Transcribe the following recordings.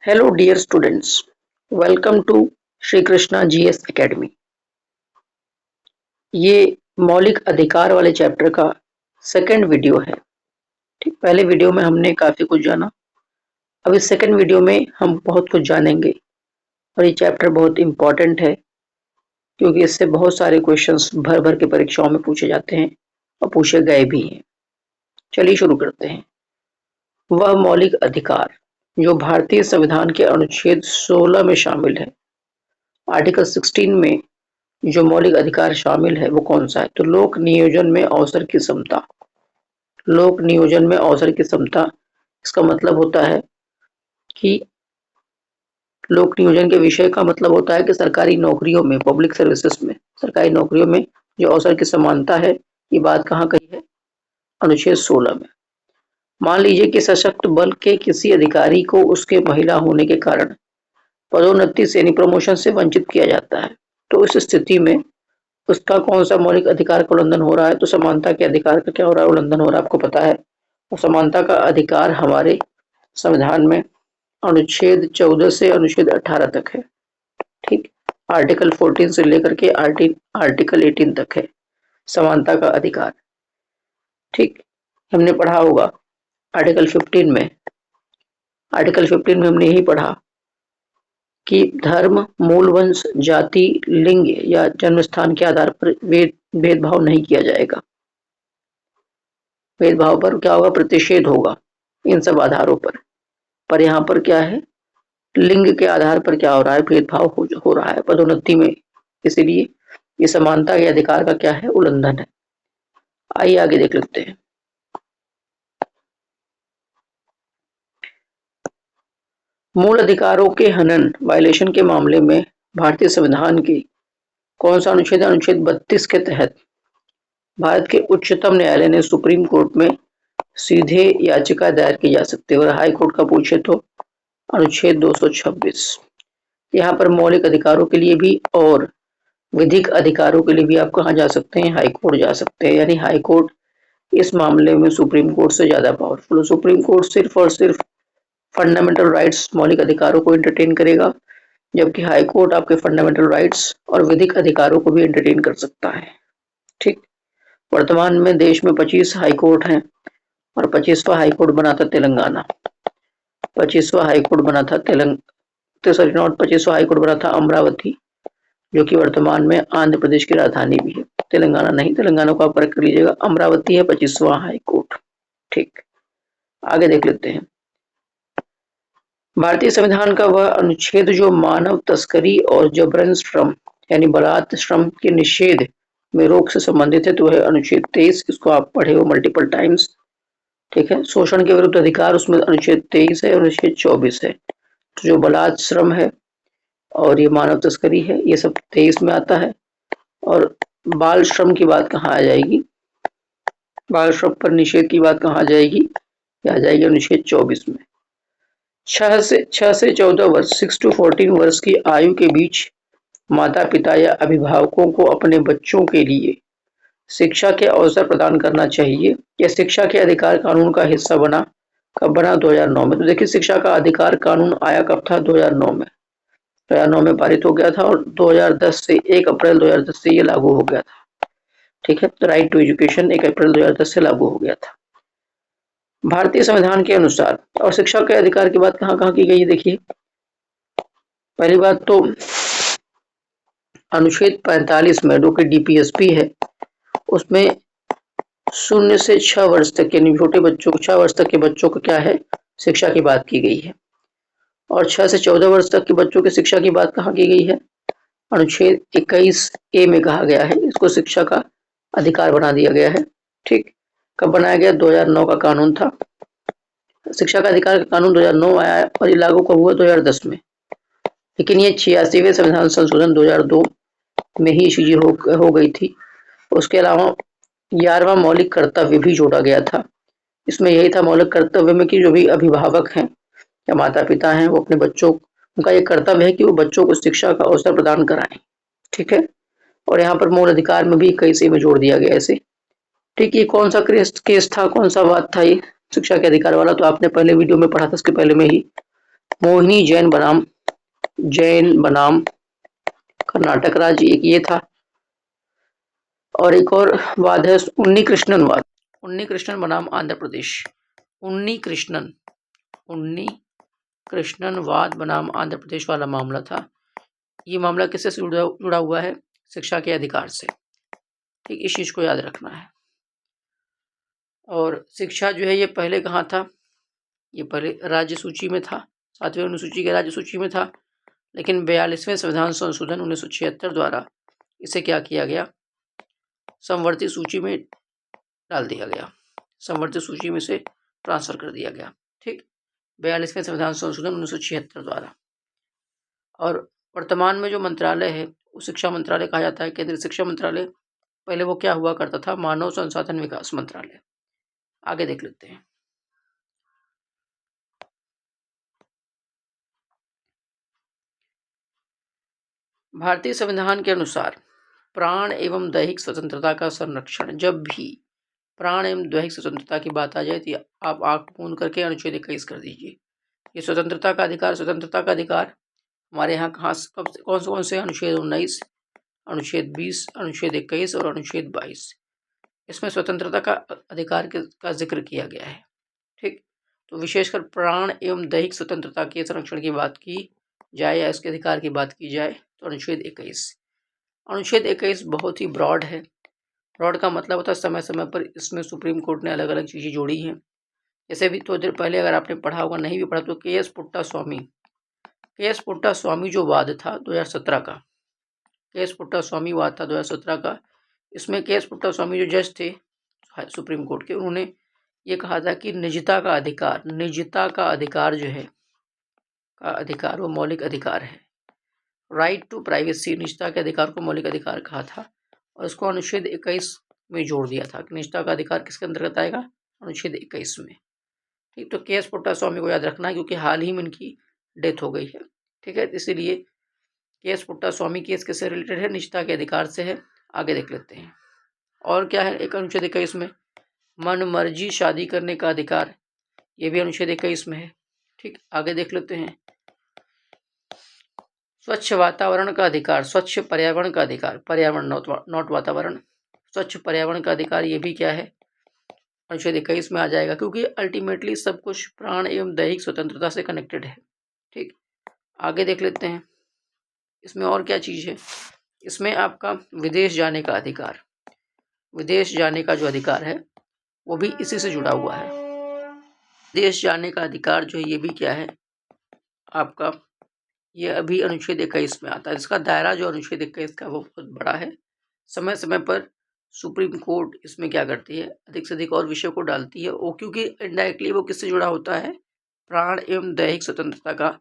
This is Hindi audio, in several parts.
Hello dear students, welcome to Shri Krishna GS academy. ये मौलिक अधिकार वाले चैप्टर का सेकंड वीडियो है। ठीक, पहले वीडियो में हमने काफी कुछ जाना। अब इस सेकंड वीडियो में हम बहुत कुछ जानेंगे और ये चैप्टर बहुत इम्पोर्टेंट है क्योंकि इससे बहुत सारे क्वेश्चंस भर भर के परीक्षाओं में पूछे जाते हैं और पूछे गए भी हैं। चलिए शुरू करते हैं। वह मौलिक अधिकार जो भारतीय संविधान के अनुच्छेद 16 में शामिल है। आर्टिकल 16 में जो मौलिक अधिकार शामिल है वो कौन सा है? तो लोक नियोजन में अवसर की समता। लोक नियोजन में अवसर की समता, इसका मतलब होता है कि लोक नियोजन के विषय का मतलब होता है कि सरकारी नौकरियों में, पब्लिक सर्विसेज में, सरकारी नौकरियों में जो अवसर की समानता है, ये बात कहाँ कही है? अनुच्छेद 16 में। मान लीजिए कि सशक्त बल के किसी अधिकारी को उसके महिला होने के कारण पदोन्नति से यानी प्रमोशन से वंचित किया जाता है, तो इस स्थिति में उसका कौन सा मौलिक अधिकार का उल्लंघन हो रहा है? तो समानता के अधिकार का क्या हो रहा है? उल्लंघन हो रहा है, आपको पता है। और समानता का अधिकार हमारे संविधान में अनुच्छेद 14 से अनुच्छेद 18 तक है। ठीक, आर्टिकल 14 से लेकर के आर्टिकल 18 तक है समानता का अधिकार। ठीक, हमने पढ़ा होगा आर्टिकल 15 में। आर्टिकल 15 में हमने यही पढ़ा कि धर्म, मूल वंश, जाति, लिंग या जन्म स्थान के आधार पर भेदभाव नहीं किया जाएगा। भेदभाव पर क्या होगा? प्रतिषेध होगा इन सब आधारों पर यहाँ पर क्या है? लिंग के आधार पर क्या हो रहा है? भेदभाव हो रहा है पदोन्नति में, इसीलिए ये समानता के अधिकार का क्या है? उल्लंघन है। आइए आगे देख लेते हैं। मूल अधिकारों के हनन, वायलेशन के मामले में भारतीय संविधान की कौन सा अनुच्छेद है? अनुच्छेद 32 के तहत भारत के उच्चतम न्यायालय ने सुप्रीम कोर्ट में सीधे याचिका दायर की जा सकती है। और हाई कोर्ट का पूछे तो अनुच्छेद 226। यहाँ पर मौलिक अधिकारों के लिए भी और विधिक अधिकारों के लिए भी आप कहाँ जा सकते हैं? हाई कोर्ट जा सकते हैं। यानी हाई कोर्ट इस मामले में सुप्रीम कोर्ट से ज्यादा पावरफुल है। सुप्रीम कोर्ट सिर्फ और सिर्फ फंडामेंटल राइट्स, मौलिक अधिकारों को एंटरटेन करेगा, जबकि हाई कोर्ट आपके फंडामेंटल राइट्स और विधिक अधिकारों को भी एंटरटेन कर सकता है। ठीक, वर्तमान में देश में 25 हाई कोर्ट हैं और 25वां हाई कोर्ट बना था तेलंगाना। 25वां हाई कोर्ट बना था सॉरी नॉट 25वां हाई कोर्ट बना था अमरावती, जो कि वर्तमान में आंध्र प्रदेश की राजधानी भी है। तेलंगाना नहीं, तेलंगाना को आप फर्क कर लीजिएगा। अमरावती है 25वां हाई कोर्ट। ठीक, आगे देख लेते हैं। भारतीय संविधान का वह अनुच्छेद जो मानव तस्करी और जबरन श्रम यानी बलात् श्रम के निषेध में रोक से संबंधित है, तो है अनुच्छेद 23। इसको आप पढ़े हो मल्टीपल टाइम्स। ठीक है, शोषण के विरुद्ध अधिकार, उसमें अनुच्छेद 23 है और अनुच्छेद 24 है। तो जो बलात् श्रम है और ये मानव तस्करी है, ये सब 23 में आता है। और बाल श्रम की बात कहाँ आ जाएगी? बाल श्रम पर निषेध की बात कहाँ आ जाएगी? आ जाएगी अनुच्छेद 24 में। 6 से 14 वर्ष, 6 to 14 वर्ष की आयु के बीच माता पिता या अभिभावकों को अपने बच्चों के लिए शिक्षा के अवसर प्रदान करना चाहिए। यह शिक्षा के अधिकार कानून का हिस्सा बना कब? बना 2009 में। तो देखिए, शिक्षा का अधिकार कानून आया कब था? 2009 में। 2009 में पारित हो गया था और 2010 से 1 अप्रैल 2010 से ये लागू हो गया था। ठीक है, तो राइट टू एजुकेशन 1 अप्रैल 2010 से लागू हो गया था भारतीय संविधान के अनुसार। और शिक्षा के अधिकार की बात कहाँ कहाँ की गई है? देखिए, पहली बात तो अनुच्छेद 45 में, जो कि डीपीएसपी है, उसमें 0 से 6 वर्ष तक यानी छोटे बच्चों को, 6 वर्ष तक के बच्चों को क्या है? शिक्षा की बात की गई है। और 6 से 14 वर्ष तक के बच्चों की शिक्षा की बात कहाँ की गई है? अनुच्छेद 21A में कहा गया है, इसको शिक्षा का अधिकार बना दिया गया है। ठीक, कब बनाया गया? 2009 का कानून था। शिक्षा का अधिकार का कानून 2009 आया है और ये लागू कब हुआ? 2010 में। लेकिन ये 86वें संविधान संशोधन 2002 में ही चीजें हो गई थी। उसके अलावा 11वां मौलिक कर्तव्य भी जोड़ा गया था। इसमें यही था मौलिक कर्तव्य में कि जो भी अभिभावक हैं या माता पिता हैं, वो अपने बच्चों, उनका ये कर्तव्य है कि वो बच्चों को शिक्षा का अवसर प्रदान कराएं। ठीक है, और यहाँ पर मूल अधिकार में भी कई से में जोड़ दिया गया ऐसे। ठीक, ये कौन सा केस था, कौन सा बात था ये शिक्षा के अधिकार वाला? तो आपने पहले वीडियो में पढ़ा था, इसके पहले में ही मोहिनी जैन बनाम कर्नाटक राज्य, एक ये था। और एक और वाद है उन्नी कृष्णन बनाम आंध्र प्रदेश। उन्नी कृष्णन वाद बनाम आंध्र प्रदेश वाला मामला था। ये मामला किससे जुड़ा हुआ है? शिक्षा के अधिकार से। ठीक, इस चीज को याद रखना है। और शिक्षा जो है ये पहले कहाँ था? ये पहले राज्य सूची में था, 7वें अनुसूची के राज्य सूची में था, लेकिन 42वें संविधान संशोधन 1976 द्वारा इसे क्या किया गया? समवर्ती सूची में डाल दिया गया, समवर्ती सूची में से ट्रांसफर कर दिया गया। ठीक, 42वें संविधान संशोधन 1976 द्वारा। और वर्तमान में जो मंत्रालय है वो शिक्षा मंत्रालय कहा जाता है, केंद्रीय शिक्षा मंत्रालय। पहले वो क्या हुआ करता था? मानव संसाधन विकास मंत्रालय। आगे देख लेते हैं। भारतीय संविधान के अनुसार प्राण एवं दैहिक स्वतंत्रता का संरक्षण, जब भी प्राण एवं दैहिक स्वतंत्रता की बात आ जाए तो आप आंख मूंद करके अनुच्छेद 21 कर दीजिए। ये स्वतंत्रता का अधिकार हमारे यहाँ कौन से? अनुच्छेद 19, अनुच्छेद 20, अनुच्छेद 21 और अनुच्छेद 22। इसमें स्वतंत्रता का अधिकार का जिक्र किया गया है। ठीक, तो विशेषकर प्राण एवं दैहिक स्वतंत्रता के संरक्षण की बात की जाए या इसके अधिकार की बात की जाए तो अनुच्छेद 21 बहुत ही ब्रॉड है। ब्रॉड का मतलब होता है समय समय पर इसमें सुप्रीम कोर्ट ने अलग अलग चीज़ें जोड़ी हैं। जैसे भी थोड़ी देर पहले अगर आपने पढ़ा होगा, नहीं भी पढ़ा तो के एस पुट्टा स्वामी जो वाद था 2017 का, के एस पुट्टा स्वामी वाद था 2017 का। इसमें के एस पुट्टा स्वामी जो जज थे सुप्रीम कोर्ट के, उन्होंने ये कहा था कि निजता का अधिकार जो है वो मौलिक अधिकार है। राइट टू प्राइवेसी, निजता के अधिकार को मौलिक अधिकार कहा था और इसको अनुच्छेद 21 में जोड़ दिया था कि निजता का अधिकार किसके अंतर्गत आएगा? अनुच्छेद 21 में। ठीक, तो के एस पुट्टा स्वामी को याद रखना है क्योंकि हाल ही में इनकी डेथ हो गई है। ठीक है, इसीलिए के एस पुट्टा स्वामी केस किससे रिलेटेड है? निजता के अधिकार से है। आगे देख लेते हैं और क्या है। एक अनुच्छेद 21 में मन मर्जी शादी करने का अधिकार, ये भी अनुच्छेद 21 में है। ठीक, आगे देख लेते हैं। स्वच्छ वातावरण का अधिकार, स्वच्छ पर्यावरण का अधिकार, पर्यावरण नॉट वातावरण, स्वच्छ पर्यावरण का अधिकार, ये भी क्या है? अनुच्छेद 21 में आ जाएगा क्योंकि अल्टीमेटली सब कुछ प्राण एवं दैहिक स्वतंत्रता से कनेक्टेड है। ठीक, आगे देख लेते हैं इसमें और क्या चीज़ है। इसमें आपका विदेश जाने का अधिकार, विदेश जाने का जो अधिकार है वो भी इसी से जुड़ा हुआ है। विदेश जाने का अधिकार जो है ये भी क्या है आपका? ये अभी अनुच्छेद 21 में आता है। इसका दायरा जो अनुच्छेद 21 का वो बहुत बड़ा है। समय समय पर सुप्रीम कोर्ट इसमें क्या करती है? अधिक से अधिक और विषयों को डालती है वो, क्योंकि इनडायरेक्टली वो किससे जुड़ा होता है? प्राण एवं दैहिक स्वतंत्रता का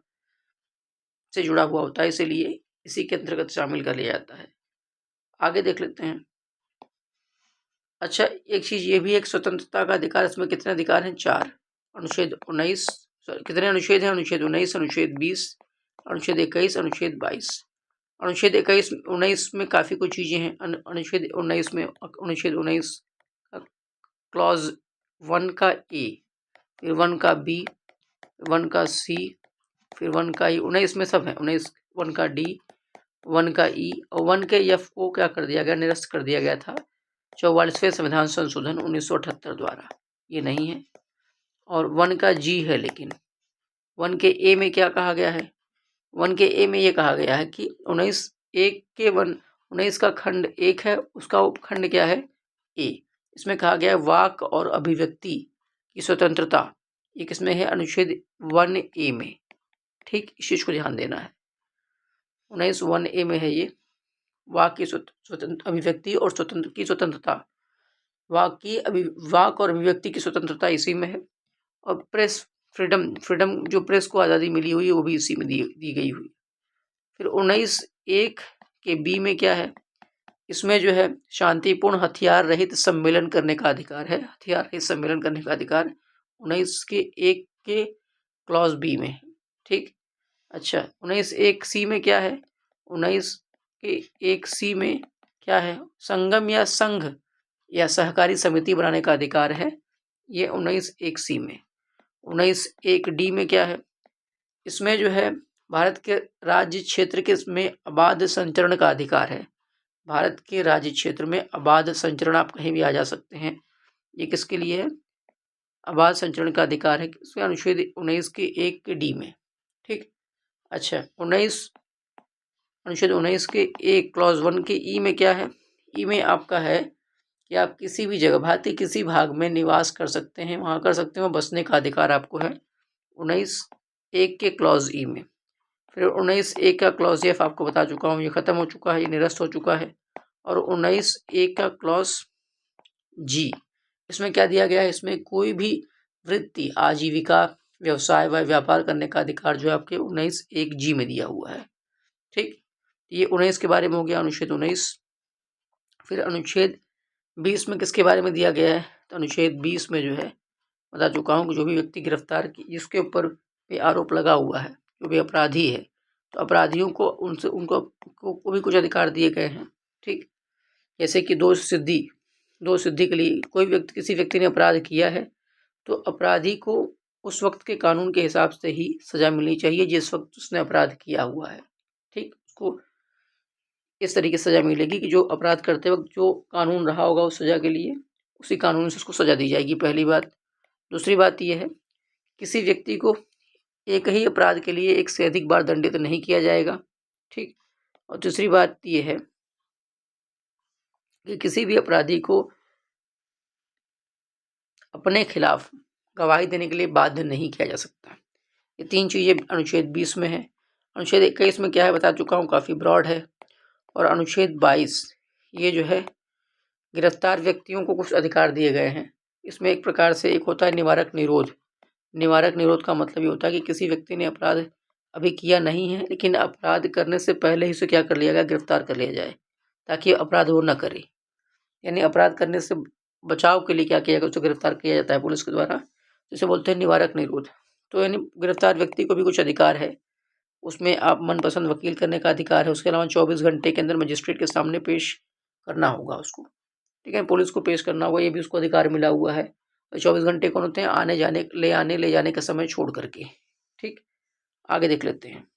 से जुड़ा हुआ होता है, इसीलिए इसी के अंतर्गत शामिल कर लिया जाता है। आगे देख लेते हैं। अच्छा, एक चीज ये भी एक स्वतंत्रता का अधिकार, इसमें कितने अधिकार हैं? 4। अनुच्छेद 19, कितने अनुच्छेद हैं? अनुच्छेद 19, अनुच्छेद 20, अनुच्छेद 21, अनुच्छेद 22। अनुच्छेद 19 में काफ़ी कुछ चीज़ें हैं। अनुच्छेद 19 क्लॉज 1 का ए, फिर 1 का बी, 1 का सी, फिर 1 का ई, 19 में सब है। 1 का डी, 1 का ई और 1 के एफ को क्या कर दिया गया? निरस्त कर दिया गया था 44वें संविधान संशोधन 1978 द्वारा, ये नहीं है। और 1 का जी है, लेकिन 1 के ए में क्या कहा गया है? 1 के ए में ये कहा गया है कि 19 का खंड 1 है, उसका उपखंड क्या है? ए। इसमें कहा गया है वाक और अभिव्यक्ति की स्वतंत्रता, ये किसमें है? अनुच्छेद 1 ए में। ठीक, इस चीज को ध्यान देना है। 19 ए में है ये, वाक की अभिव्यक्ति और स्वतंत्रता, वाक और अभिव्यक्ति की स्वतंत्रता इसी में है। और प्रेस फ्रीडम जो प्रेस को आज़ादी मिली हुई है वो भी इसी में दी गई हुई। फिर 19(1) के बी में क्या है? इसमें जो है शांतिपूर्ण हथियार रहित सम्मेलन करने का अधिकार है। हथियार रहित सम्मेलन करने का अधिकार 19(1) के क्लॉज बी में। ठीक, अच्छा 19(1) सी में क्या है? 19(1) सी में क्या है? संगम या संघ या सहकारी समिति बनाने का अधिकार है, ये 19(1) सी में। 19(1) डी में क्या है? इसमें जो है भारत के राज्य क्षेत्र के इसमें अबाध संचरण का अधिकार है। भारत के राज्य क्षेत्र में अबाध संचरण, आप कहीं भी आ जा सकते हैं। ये किसके लिए है? अबाध संचरण का अधिकार है इसमें अनुच्छेद 19 के 1 के डी में। ठीक, अच्छा, अनुच्छेद 19 के 1 क्लॉज 1 के ई में क्या है? ई में आपका है कि आप किसी भी जगह, भारत के किसी भाग में निवास कर सकते हैं, वहाँ कर सकते हैं, बसने का अधिकार आपको है 19(1) के क्लॉज ई में। फिर 19(1) का क्लॉज एफ आपको बता चुका हूँ, ये खत्म हो चुका है, ये निरस्त हो चुका है। और 19(1) का क्लॉज जी, इसमें क्या दिया गया है? इसमें कोई भी वृत्ति, आजीविका, व्यवसाय व व्यापार करने का अधिकार जो है आपके 19(1) जी में दिया हुआ है। ठीक, ये 19 के बारे में हो गया, अनुच्छेद 19। फिर अनुच्छेद 20 में किसके बारे में दिया गया है? तो अनुच्छेद 20 में जो है बता चुका हूँ कि जो भी व्यक्ति गिरफ्तार की, जिसके ऊपर भी आरोप लगा हुआ है, जो भी अपराधी है, तो अपराधियों को उनको भी कुछ अधिकार दिए गए हैं। ठीक, जैसे कि दोष सिद्धि के लिए कोई व्यक्ति, किसी व्यक्ति ने अपराध किया है तो अपराधी को उस वक्त के कानून के हिसाब से ही सजा मिलनी चाहिए जिस वक्त उसने अपराध किया हुआ है। ठीक, उसको इस तरीके से सजा मिलेगी कि जो अपराध करते वक्त जो कानून रहा होगा उस सजा के लिए, उसी कानून से उसको सजा दी जाएगी, पहली बात। दूसरी बात यह है, किसी व्यक्ति को एक ही अपराध के लिए एक से अधिक बार दंडित नहीं किया जाएगा। ठीक, और दूसरी बात यह है कि किसी भी अपराधी को अपने खिलाफ गवाही देने के लिए बाध्य नहीं किया जा सकता। ये 3 चीज़ें अनुच्छेद 20 में है। अनुच्छेद 21 में क्या है बता चुका हूँ, काफ़ी ब्रॉड है। और अनुच्छेद 22 ये जो है गिरफ्तार व्यक्तियों को कुछ अधिकार दिए गए हैं। इसमें एक प्रकार से एक होता है निवारक निरोध। निवारक निरोध का मतलब ये होता है कि किसी व्यक्ति ने अपराध अभी किया नहीं है, लेकिन अपराध करने से पहले ही उसे क्या कर लिया गया, गिरफ्तार कर लिया जाए, ताकि अपराध वो न करे। यानी अपराध करने से बचाव के लिए क्या किया गया, उसे गिरफ्तार किया जाता है पुलिस के द्वारा, जिसे बोलते हैं निवारक निरोध। तो यानी गिरफ्तार व्यक्ति को भी कुछ अधिकार है, उसमें आप मनपसंद वकील करने का अधिकार है। उसके अलावा 24 घंटे के अंदर मजिस्ट्रेट के सामने पेश करना होगा उसको। ठीक है, पुलिस को पेश करना होगा, ये भी उसको अधिकार मिला हुआ है। 24 घंटे कौन होते हैं? आने जाने, ले जाने का समय छोड़ करके। ठीक, आगे देख लेते हैं।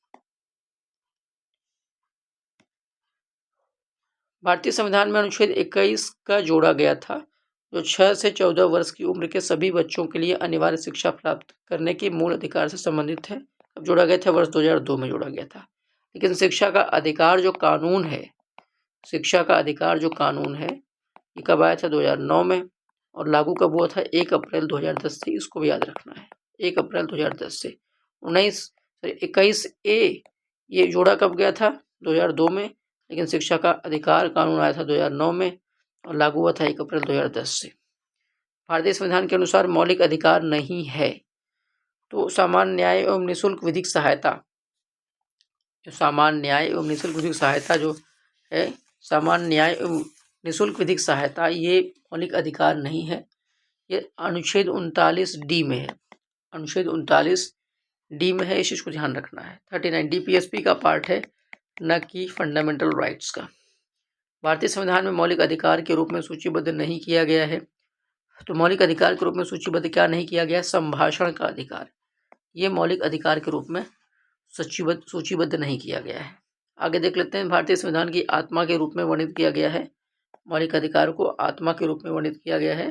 भारतीय संविधान में अनुच्छेद 21 का जोड़ा गया था, जो 6 से 14 वर्ष की उम्र के सभी बच्चों के लिए अनिवार्य शिक्षा प्राप्त करने के मूल अधिकार से संबंधित है। अब जोड़ा गया था, वर्ष 2002 में जोड़ा गया था। लेकिन शिक्षा का अधिकार जो कानून है, शिक्षा का अधिकार जो कानून है, ये कब आया था? 2009 में। और लागू कब हुआ था? 1 अप्रैल 2010 से। इसको भी याद रखना है, 1 अप्रैल 2010 से। 21A ये जोड़ा कब गया था? 2002 में। लेकिन शिक्षा का अधिकार कानून आया था 2009 में और लागू हुआ था 1 अप्रैल 2010 से। भारतीय संविधान के अनुसार मौलिक अधिकार नहीं है तो सामान्य न्याय एवं निःशुल्क विधिक सहायता, सामान्य न्याय एवं निःशुल्क विधिक सहायता जो है, सामान्य न्याय एवं निःशुल्क विधिक सहायता, ये मौलिक अधिकार नहीं है। ये अनुच्छेद 39D में है, अनुच्छेद 39D में है, इस चीज़ को ध्यान रखना है। 39 DPSP का पार्ट है, न कि फंडामेंटल राइट्स का। भारतीय संविधान में मौलिक अधिकार के रूप में सूचीबद्ध नहीं किया गया है। तो मौलिक अधिकार के रूप में सूचीबद्ध क्या नहीं किया गया? संभाषण का अधिकार, ये मौलिक अधिकार के रूप में सूचीबद्ध नहीं किया गया है। आगे देख लेते हैं। भारतीय संविधान की आत्मा के रूप में वर्णित किया गया है, मौलिक अधिकार को आत्मा के रूप में वर्णित किया गया है।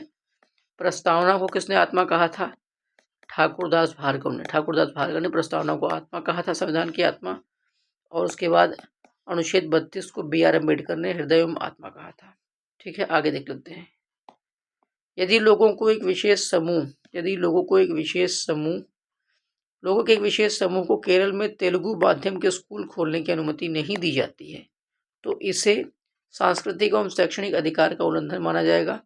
प्रस्तावना को किसने आत्मा कहा था? ठाकुरदास भार्गव ने प्रस्तावना को आत्मा कहा था, संविधान की आत्मा। और उसके बाद अनुच्छेद 32 को BR अम्बेडकर ने हृदय एवं आत्मा कहा था। ठीक है, आगे देख लेते हैं। यदि लोगों के एक विशेष समूह को केरल में तेलुगु माध्यम के स्कूल खोलने की अनुमति नहीं दी जाती है तो इसे सांस्कृतिक एवं शैक्षणिक अधिकार का उल्लंघन माना जाएगा।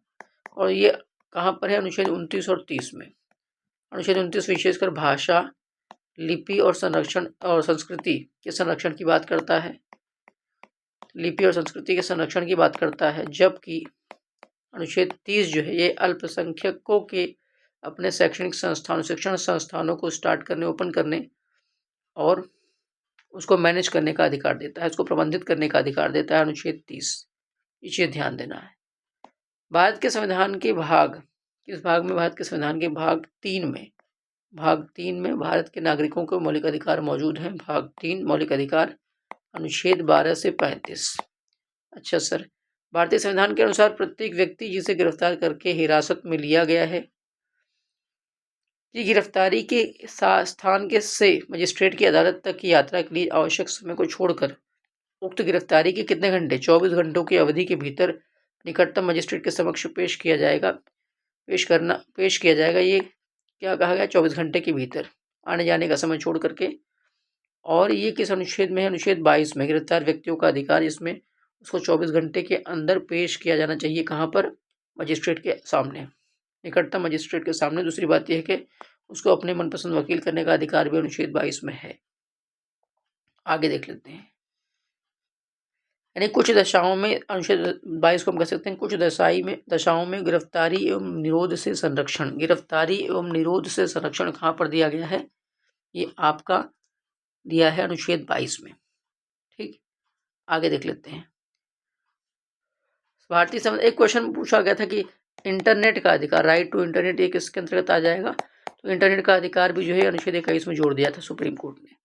और ये कहाँ पर है? अनुच्छेद 29 और 30 में। अनुच्छेद 29 विशेषकर भाषा, लिपि और संरक्षण और संस्कृति के संरक्षण की बात करता है, लिपि और संस्कृति के संरक्षण की बात करता है, जबकि अनुच्छेद 30 जो है ये अल्पसंख्यकों के अपने शैक्षणिक संस्थानों, शिक्षण संस्थानों को स्टार्ट करने, ओपन करने और उसको मैनेज करने का अधिकार देता है, उसको प्रबंधित करने का अधिकार देता है अनुच्छेद 30। इसे ध्यान देना है। भारत के संविधान के भाग, किस भाग में? भारत के संविधान के भाग 3 में भाग 3 में भारत के नागरिकों को मौलिक अधिकार मौजूद हैं। भाग 3 मौलिक अधिकार अनुच्छेद 12 से 35। अच्छा सर, भारतीय संविधान के अनुसार प्रत्येक व्यक्ति जिसे गिरफ्तार करके हिरासत में लिया गया है की गिरफ्तारी के स्थान के से मजिस्ट्रेट की अदालत तक की यात्रा के लिए आवश्यक समय को छोड़कर उक्त गिरफ्तारी के कितने घंटे 24 घंटों की अवधि के भीतर निकटतम मजिस्ट्रेट के समक्ष पेश किया जाएगा। ये क्या कहा गया, 24 घंटे के भीतर आने जाने का समय छोड़ करके। और ये किस अनुच्छेद में है, अनुच्छेद 22 में। गिरफ्तार व्यक्तियों का अधिकार, इसमें उसको 24 घंटे के अंदर पेश किया जाना चाहिए। कहाँ पर, मजिस्ट्रेट के सामने, निकटतम मजिस्ट्रेट के सामने। दूसरी बात यह है कि उसको अपने मनपसंद वकील करने का अधिकार भी अनुच्छेद 22 में है। आगे देख लेते हैं। यानी कुछ दशाओं में, अनुच्छेद 22 को हम कह सकते हैं, कुछ दशाओं में गिरफ्तारी एवं निरोध से संरक्षण, गिरफ्तारी एवं निरोध से संरक्षण कहाँ पर दिया गया है, ये आपका दिया है अनुच्छेद 22 में। ठीक, आगे देख लेते हैं। भारतीय संविधान, एक क्वेश्चन पूछा गया था कि इंटरनेट का अधिकार, राइट टू इंटरनेट, ये किसके अंतर्गत आ जाएगा, तो इंटरनेट का अधिकार भी जो है अनुच्छेद 21 में जोड़ दिया था सुप्रीम कोर्ट ने।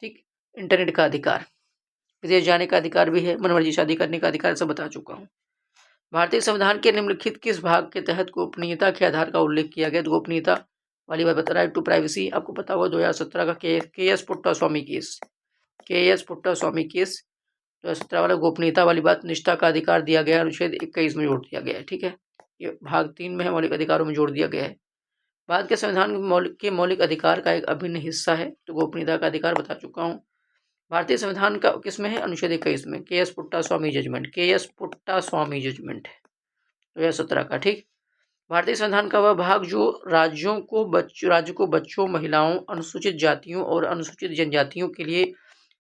ठीक, इंटरनेट का अधिकार, विदेश जाने का अधिकार भी है, मनमर्जी शादी करने का अधिकार, सब बता चुका हूँ। भारतीय संविधान के निम्नलिखित किस भाग के तहत गोपनीयता के आधार का उल्लेख किया गया, तो गोपनीयता वाली बात बता, राइट टू प्राइवेसी। आपको पता होगा 2017 का के.एस. पुट्टास्वामी केस 2017 वाला गोपनीयता वाली बात, निष्ठा का अधिकार दिया गया, अनुच्छेद 21 में जोड़ दिया गया है। ठीक है, ये भाग 3 में है, मौलिक अधिकारों में जोड़ दिया गया है। भारत के संविधान के मौलिक अधिकार का एक अभिन्न हिस्सा है, तो गोपनीयता का अधिकार बता चुका हूँ। भारतीय संविधान का किस में है, अनुच्छेद 21 में। के.एस. पुट्टास्वामी जजमेंट 2017 का। ठीक, भारतीय संविधान का वह भाग जो राज्य को बच्चों, महिलाओं, अनुसूचित जातियों और अनुसूचित जनजातियों के लिए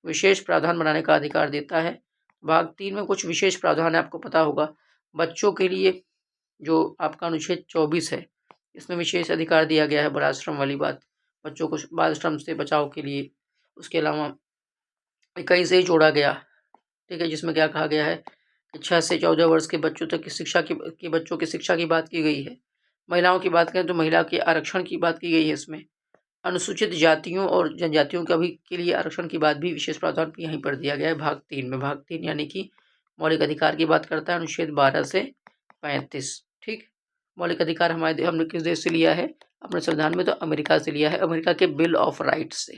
विशेष प्रावधान बनाने का अधिकार देता है। भाग 3 में कुछ विशेष प्रावधान है, आपको पता होगा। बच्चों के लिए जो आपका अनुच्छेद 24 है, इसमें विशेष अधिकार दिया गया है, बाल आश्रम वाली बात, बच्चों को बाल श्रम से बचाव के लिए। उसके अलावा 21 से जोड़ा गया, ठीक है, जिसमें क्या कहा गया है कि 6 से 14 वर्ष के बच्चों तक की बच्चों की शिक्षा की बात की गई है। महिलाओं की बात करें तो महिला के आरक्षण की बात की गई है इसमें। अनुसूचित जातियों और जनजातियों का भी के लिए आरक्षण की बात भी, विशेष प्रावधान यहीं पर दिया गया है भाग 3 में। भाग 3 यानी कि मौलिक अधिकार की बात करता है, अनुच्छेद 12 से 35। ठीक, मौलिक अधिकार हमने किस देश से लिया है अपने संविधान में, तो अमेरिका से लिया है, अमेरिका के बिल ऑफ राइट्स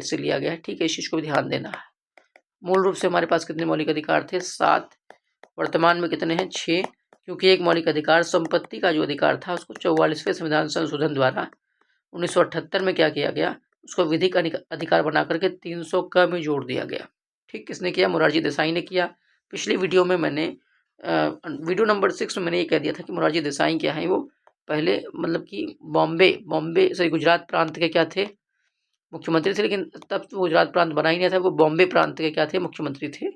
से लिया गया है। ठीक है, इस चीज को भी ध्यान देना है। मूल रूप से हमारे पास कितने मौलिक अधिकार थे, 7। वर्तमान में कितने हैं, 6, क्योंकि एक मौलिक अधिकार संपत्ति का जो अधिकार था उसको 44वें संविधान संशोधन द्वारा 1978 में क्या किया गया, उसको विधिक अधिकार बना करके 300 क में जोड़ दिया गया। ठीक, किसने किया, मोरारजी देसाई ने किया। पिछली वीडियो में मैंने वीडियो नंबर 6 में मैंने ये कह दिया था कि मोरारजी देसाई क्या है, वो पहले मतलब कि गुजरात प्रांत के क्या थे, मुख्यमंत्री थे, लेकिन तब तो गुजरात प्रांत बना ही नहीं था, वो बॉम्बे प्रांत के क्या थे, मुख्यमंत्री थे,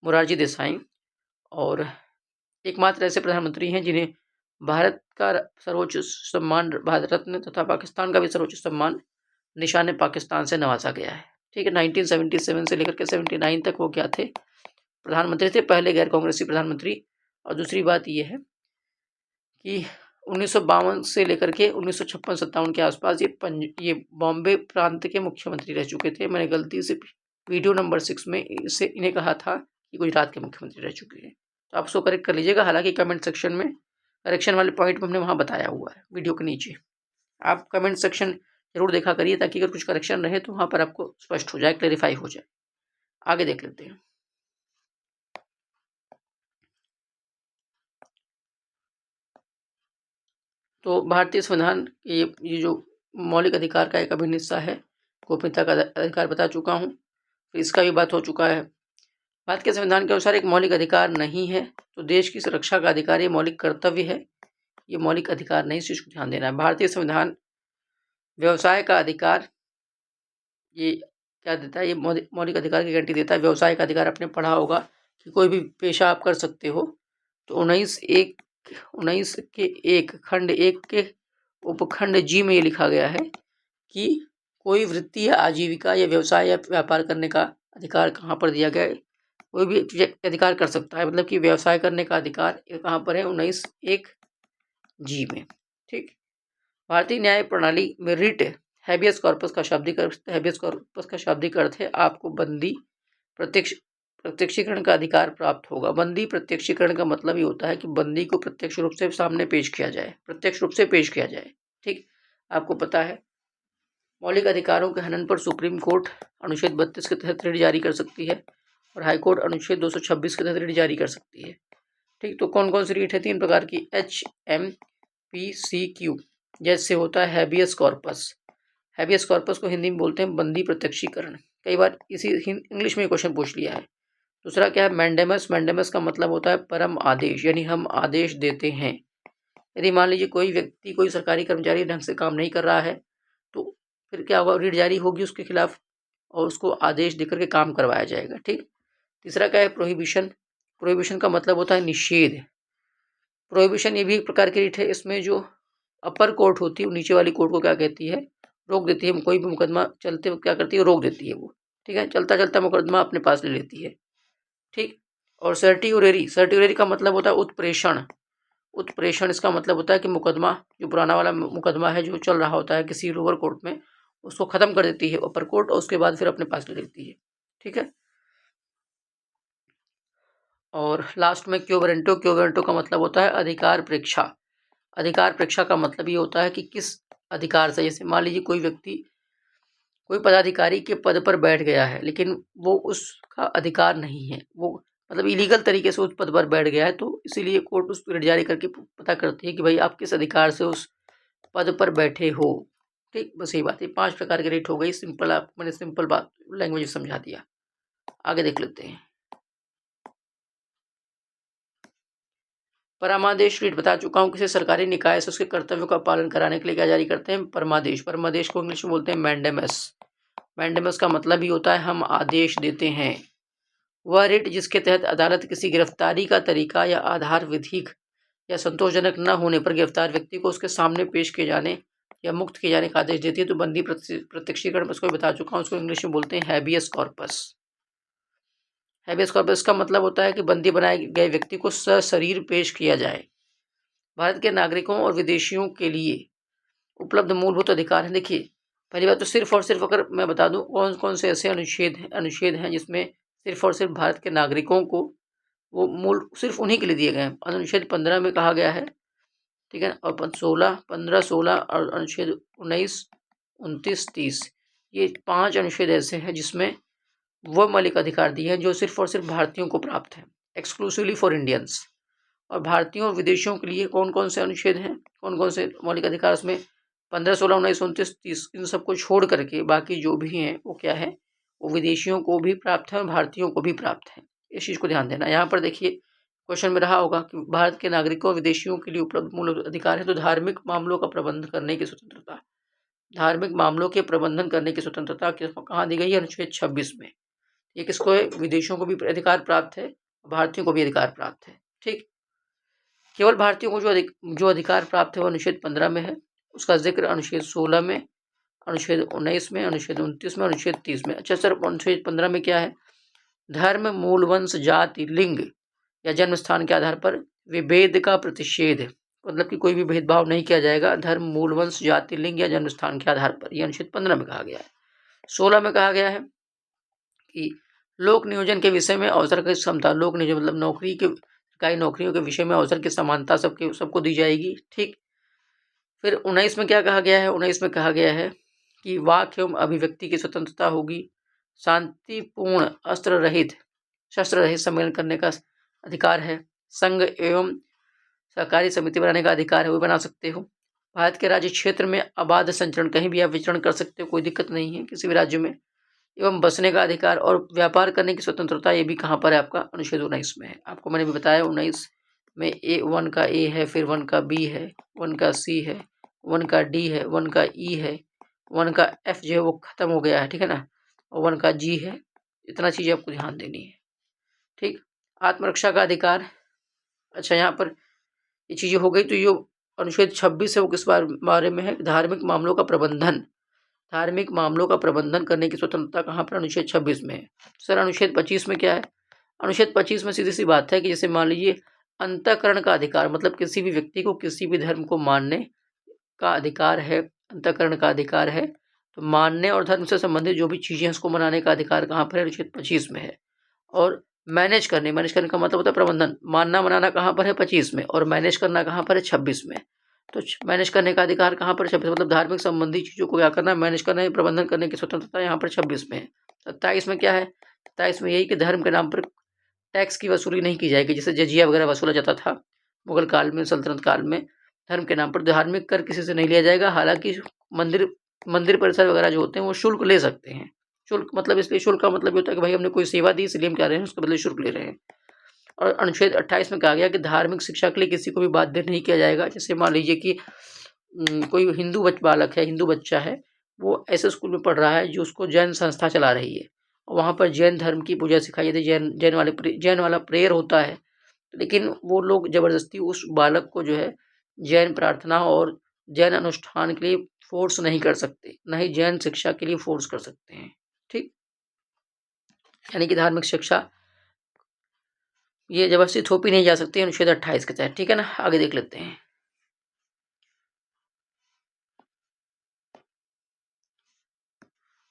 मोरारजी देसाई। और एकमात्र ऐसे प्रधानमंत्री हैं जिन्हें भारत का सर्वोच्च सम्मान भारत रत्न तथा पाकिस्तान का भी सर्वोच्च सम्मान निशान पाकिस्तान से नवाजा गया है। ठीक है, 1977 से लेकर के 79 तक वो क्या थे, प्रधानमंत्री थे, पहले गैर कांग्रेसी प्रधानमंत्री। और दूसरी बात ये है कि 1952 से लेकर के 1956-57 के आसपास ये बॉम्बे प्रांत के मुख्यमंत्री रह चुके थे। मैंने गलती से वीडियो नंबर 6 में इन्हें कहा था कि गुजरात के मुख्यमंत्री रह चुके हैं, तो आप उसको करेक्ट कर लीजिएगा। हालांकि कमेंट सेक्शन में करेक्शन वाले पॉइंट में हमने वहाँ बताया हुआ है वीडियो के नीचे, आप कमेंट सेक्शन जरूर देखा करिए, ताकि अगर कुछ करेक्शन रहे तो वहाँ पर आपको स्पष्ट हो जाए, क्लेरिफाई हो जाए। आगे देख लेते हैं। तो भारतीय संविधान ये जो मौलिक अधिकार का एक अभिन्न हिस्सा है, गोपनीयता का अधिकार बता चुका हूँ, तो इसका भी बात हो चुका है। भारत के संविधान के अनुसार एक मौलिक अधिकार नहीं है तो देश की सुरक्षा का अधिकार, ये मौलिक कर्तव्य है, ये मौलिक अधिकार नहीं, इस को ध्यान देना है। भारतीय संविधान व्यवसाय का अधिकार ये क्या देता है, ये मौलिक अधिकार की गारंटी देता है। व्यवसाय का अधिकार आपने पढ़ा होगा कि कोई भी पेशा आप कर सकते हो, तो 19 के 1 खंड 1 के उपखंड जी में ये लिखा गया है कि कोई वृत्ति या आजीविका या व्यवसाय या व्यापार करने का अधिकार कहाँ पर दिया गया है, कोई भी अधिकार कर सकता है, मतलब कि व्यवसाय करने का अधिकार कहाँ पर है, 19(1) जी में। ठीक, भारतीय न्याय प्रणाली में रिट हैबियस कॉर्पस का शाब्दिक अर्थ है आपको बंदी प्रत्यक्षीकरण का अधिकार प्राप्त होगा। बंदी प्रत्यक्षीकरण का मतलब ये होता है कि बंदी को प्रत्यक्ष रूप से सामने पेश किया जाए, ठीक। आपको पता है मौलिक अधिकारों के हनन पर सुप्रीम कोर्ट अनुच्छेद 32 के तहत रिट जारी कर सकती है और हाई कोर्ट अनुच्छेद 226 के तहत रिट जारी कर सकती है, ठीक। तो कौन कौन सी रिट है? 3 प्रकार की, HMPCQ, जैसे होता है हैबियस कॉर्पस को हिंदी में बोलते हैं बंदी प्रत्यक्षीकरण। कई बार इसी इंग्लिश में क्वेश्चन पूछ लिया है। दूसरा क्या है? मैंडेमस का मतलब होता है परम आदेश, यानी हम आदेश देते हैं। यदि मान लीजिए कोई व्यक्ति, कोई सरकारी कर्मचारी ढंग से काम नहीं कर रहा है तो फिर क्या होगा? रिट जारी होगी उसके खिलाफ और उसको आदेश देकर के काम करवाया जाएगा, ठीक। तीसरा क्या है? प्रोहिबिशन का मतलब होता है निषेध। प्रोहिबिशन ये भी एक प्रकार की रिट है। इसमें जो अपर कोर्ट होती है नीचे वाली कोर्ट को क्या कहती है? रोक देती है। कोई भी मुकदमा चलते वक्त क्या करती है? रोक देती है वो, ठीक है। चलता मुकदमा अपने पास ले लेती है, ठीक। और सर्टियोरेरी का मतलब होता है उत्प्रेषण। इसका मतलब होता है कि मुकदमा, जो पुराना वाला मुकदमा है जो चल रहा होता है किसी लोअर कोर्ट में, उसको खत्म कर देती है अपर कोर्ट और उसके बाद फिर अपने पास ले लेती है, ठीक है। और लास्ट में क्योवेरेंटो का मतलब होता है अधिकार प्रेक्षा का मतलब ये होता है कि किस अधिकार से, जैसे मान लीजिए कोई पदाधिकारी के पद पर बैठ गया है लेकिन वो उसका अधिकार नहीं है, वो मतलब इलीगल तरीके से उस पद पर बैठ गया है, तो इसीलिए कोर्ट उस पर रिट जारी करके पता करती है कि भाई आप किस अधिकार से उस पद पर बैठे हो, ठीक। बस यही बात है। 5 प्रकार की रिट हो गई। मैंने सिंपल बात लैंग्वेज समझा दिया। आगे देख लेते हैं। परमादेश रिट बता चुका हूँ। किसी सरकारी निकाय से उसके कर्तव्यों का पालन कराने के लिए क्या जारी करते हैं? परमादेश को इंग्लिश में बोलते हैं मैंडेमस का मतलब ही होता है हम आदेश देते हैं। वह रिट जिसके तहत अदालत किसी गिरफ्तारी का तरीका या आधार विधिक या संतोषजनक न होने पर गिरफ्तार व्यक्ति को उसके सामने पेश किए जाने या मुक्त किए जाने का आदेश देती है। तो बंदी प्रत्यक्षीकरण उसको बता चुका हूँ, उसको इंग्लिश में बोलते हैं हैबियस कॉर्पस का मतलब होता है कि बंदी बनाए गए व्यक्ति को सशरीर पेश किया जाए। भारत के नागरिकों और विदेशियों के लिए उपलब्ध मूलभूत अधिकार हैं। देखिए, पहली बात तो सिर्फ और सिर्फ अगर मैं बता दूं कौन कौन से ऐसे अनुच्छेद हैं जिसमें सिर्फ और सिर्फ भारत के नागरिकों को वो मूल सिर्फ उन्हीं के लिए दिए गए हैं। अनुच्छेद 15 में कहा गया है, ठीक है, और 15, 16 और अनुच्छेद 19, 29, 30, ये 5 अनुच्छेद ऐसे हैं जिसमें वो मौलिक अधिकार दिए हैं जो सिर्फ और सिर्फ भारतीयों को प्राप्त है, एक्सक्लूसिवली फॉर इंडियंस। और भारतीयों और विदेशियों के लिए कौन कौन से अनुच्छेद हैं, कौन कौन से मौलिक अधिकार? उसमें 15, 16, 19, 29, 30, इन सबको छोड़ करके बाकी जो भी हैं वो क्या है? वो विदेशियों को भी प्राप्त है और भारतीयों को भी प्राप्त है। इस चीज़ को ध्यान देना। यहाँ पर देखिए क्वेश्चन में रहा होगा कि भारत के नागरिकों और विदेशियों के लिए उपलब्ध मूल अधिकार है, तो धार्मिक मामलों का प्रबंधन करने की स्वतंत्रता, धार्मिक मामलों के प्रबंधन करने की स्वतंत्रता कहाँ दी गई है? अनुच्छेद 26 में। ये किसको है? विदेशों को भी अधिकार प्राप्त है, भारतीयों को भी अधिकार प्राप्त है, ठीक। केवल भारतीयों को जो अधिकार प्राप्त है वो अनुच्छेद 15 में है। उसका जिक्र अनुच्छेद 16 में, अनुच्छेद 19 में, अनुच्छेद 29 में, अनुच्छेद 30 में। अच्छा सर, अनुच्छेद 15 में क्या है? धर्म, मूल, वंश, जाति, लिंग या जन्म स्थान के आधार पर विभेद का प्रतिषेध, मतलब कि कोई भी भेदभाव नहीं किया जाएगा धर्म, मूल, वंश, जाति, लिंग या जन्म स्थान के आधार पर। यह अनुच्छेद 15 में कहा गया है। 16 में कहा गया है कि लोक नियोजन के विषय में अवसर की समता, लोक नियोजन मतलब नौकरियों के विषय में अवसर की समानता सबको दी जाएगी, ठीक। फिर 19 में क्या कहा गया है? 19 में कहा गया है कि वाक एवं अभिव्यक्ति की स्वतंत्रता होगी, शांतिपूर्ण शस्त्र रहित सम्मेलन करने का अधिकार है, संघ एवं सहकारी समिति बनाने का अधिकार है, वो बना सकते हो। भारत के राज्य क्षेत्र में अबाध संचरण, कहीं भी आप विचरण कर सकते हो, कोई दिक्कत नहीं है किसी भी राज्य में, एवं बसने का अधिकार और व्यापार करने की स्वतंत्रता, ये भी कहाँ पर है? आपका अनुच्छेद 19 में है। आपको मैंने भी बताया 19 में 1 का ए है, फिर 1 का बी है, 1 का सी है, 1 का डी है, 1 का ई है, 1 का एफ जो है वो खत्म हो गया है, ठीक है ना, और 1 का जी है। इतना चीज़ आपको ध्यान देनी है, ठीक। आत्मरक्षा का अधिकार, अच्छा यहाँ पर ये चीज़ें हो गई। तो ये अनुच्छेद 26 है वो किस बारे में है? धार्मिक मामलों का प्रबंधन करने की स्वतंत्रता कहाँ पर? अनुच्छेद 26 में है। सर अनुच्छेद 25 में क्या है? अनुच्छेद 25 में सीधी सी बात है कि जैसे मान लीजिए अंतःकरण का अधिकार, मतलब किसी भी व्यक्ति को किसी भी धर्म को मानने का अधिकार है, अंतःकरण का अधिकार है। तो मानने और धर्म से संबंधित जो भी चीज़ें हैं उसको मनाने का अधिकार कहाँ पर है? अनुच्छेद 25 में है। और मैनेज करने का मतलब होता है प्रबंधन। मानना मनाना कहाँ पर है? 25 में। और मैनेज करना कहाँ पर है? 26 में। तो मैनेज करने का अधिकार कहाँ पर? 26। मतलब धार्मिक संबंधी चीज़ों को क्या करना है? मैनेज करना है, प्रबंधन करने की स्वतंत्रता यहाँ पर 26 में है। 27 में क्या है? 27 में यही कि धर्म के नाम पर टैक्स की वसूली नहीं की जाएगी। जैसे जजिया वगैरह वसूला जाता था मुगल काल में, सल्तनत काल में, धर्म के नाम पर धार्मिक कर किसी से नहीं लिया जाएगा। हालांकि मंदिर परिसर वगैरह जो होते हैं वो शुल्क ले सकते हैं। शुल्क मतलब इसलिए, शुल्क का मतलब होता है कि भाई हमने कोई सेवा दी इसलिए हम क्या रहे हैं, उसके बदले शुल्क ले रहे हैं। और अनुच्छेद 28 में कहा गया कि धार्मिक शिक्षा के लिए किसी को भी बाध्य नहीं किया जाएगा। जैसे मान लीजिए कि कोई हिंदू बालक है, हिंदू बच्चा है, वो ऐसे स्कूल में पढ़ रहा है जो उसको जैन संस्था चला रही है, वहाँ पर जैन धर्म की पूजा सिखाई जाती है, जैन वाला प्रेयर होता है। लेकिन वो लोग ज़बरदस्ती उस बालक को जो है जैन प्रार्थना और जैन अनुष्ठान के लिए फोर्स नहीं कर सकते, ना ही जैन शिक्षा के लिए फोर्स कर सकते हैं। ठीक, यानी कि धार्मिक शिक्षा ये जबरदस्ती थोपी नहीं जा सकती अनुच्छेद 28 के तहत। ठीक है ना, आगे देख लेते हैं।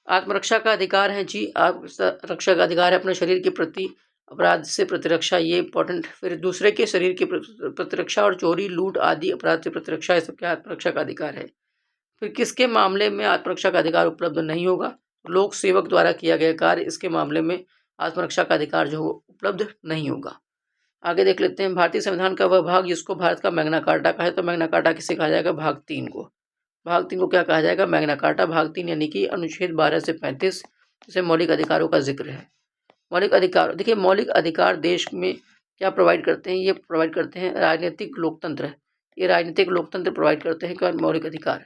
आत्मरक्षा का अधिकार है जी, आत्मरक्षा का अधिकार है अपने शरीर के प्रति अपराध से प्रतिरक्षा, ये इंपॉर्टेंट। फिर दूसरे के शरीर की प्रतिरक्षा और चोरी लूट आदि अपराध से प्रतिरक्षा, ये सब क्या आत्मरक्षा का अधिकार है। फिर किसके मामले में आत्मरक्षा का अधिकार उपलब्ध नहीं होगा? लोक सेवक द्वारा किया गया कार्य, इसके मामले में आत्मरक्षा का अधिकार जो उपलब्ध नहीं होगा। आगे देख लेते हैं। भारतीय संविधान का वह भाग जिसको भारत का मैग्ना कार्टा कहा है, तो मैग्ना कार्टा किसे कहा जाएगा? भाग 3 को। भाग 3 को क्या कहा जाएगा? Magna carta. भाग 3 यानी कि अनुच्छेद 12 से 35, जिसे मौलिक अधिकारों का जिक्र है। मौलिक अधिकार, देखिए मौलिक अधिकार देश में क्या प्रोवाइड करते हैं? ये प्रोवाइड करते हैं राजनीतिक लोकतंत्र। ये राजनीतिक लोकतंत्र प्रोवाइड करते हैं क्या? मौलिक अधिकार।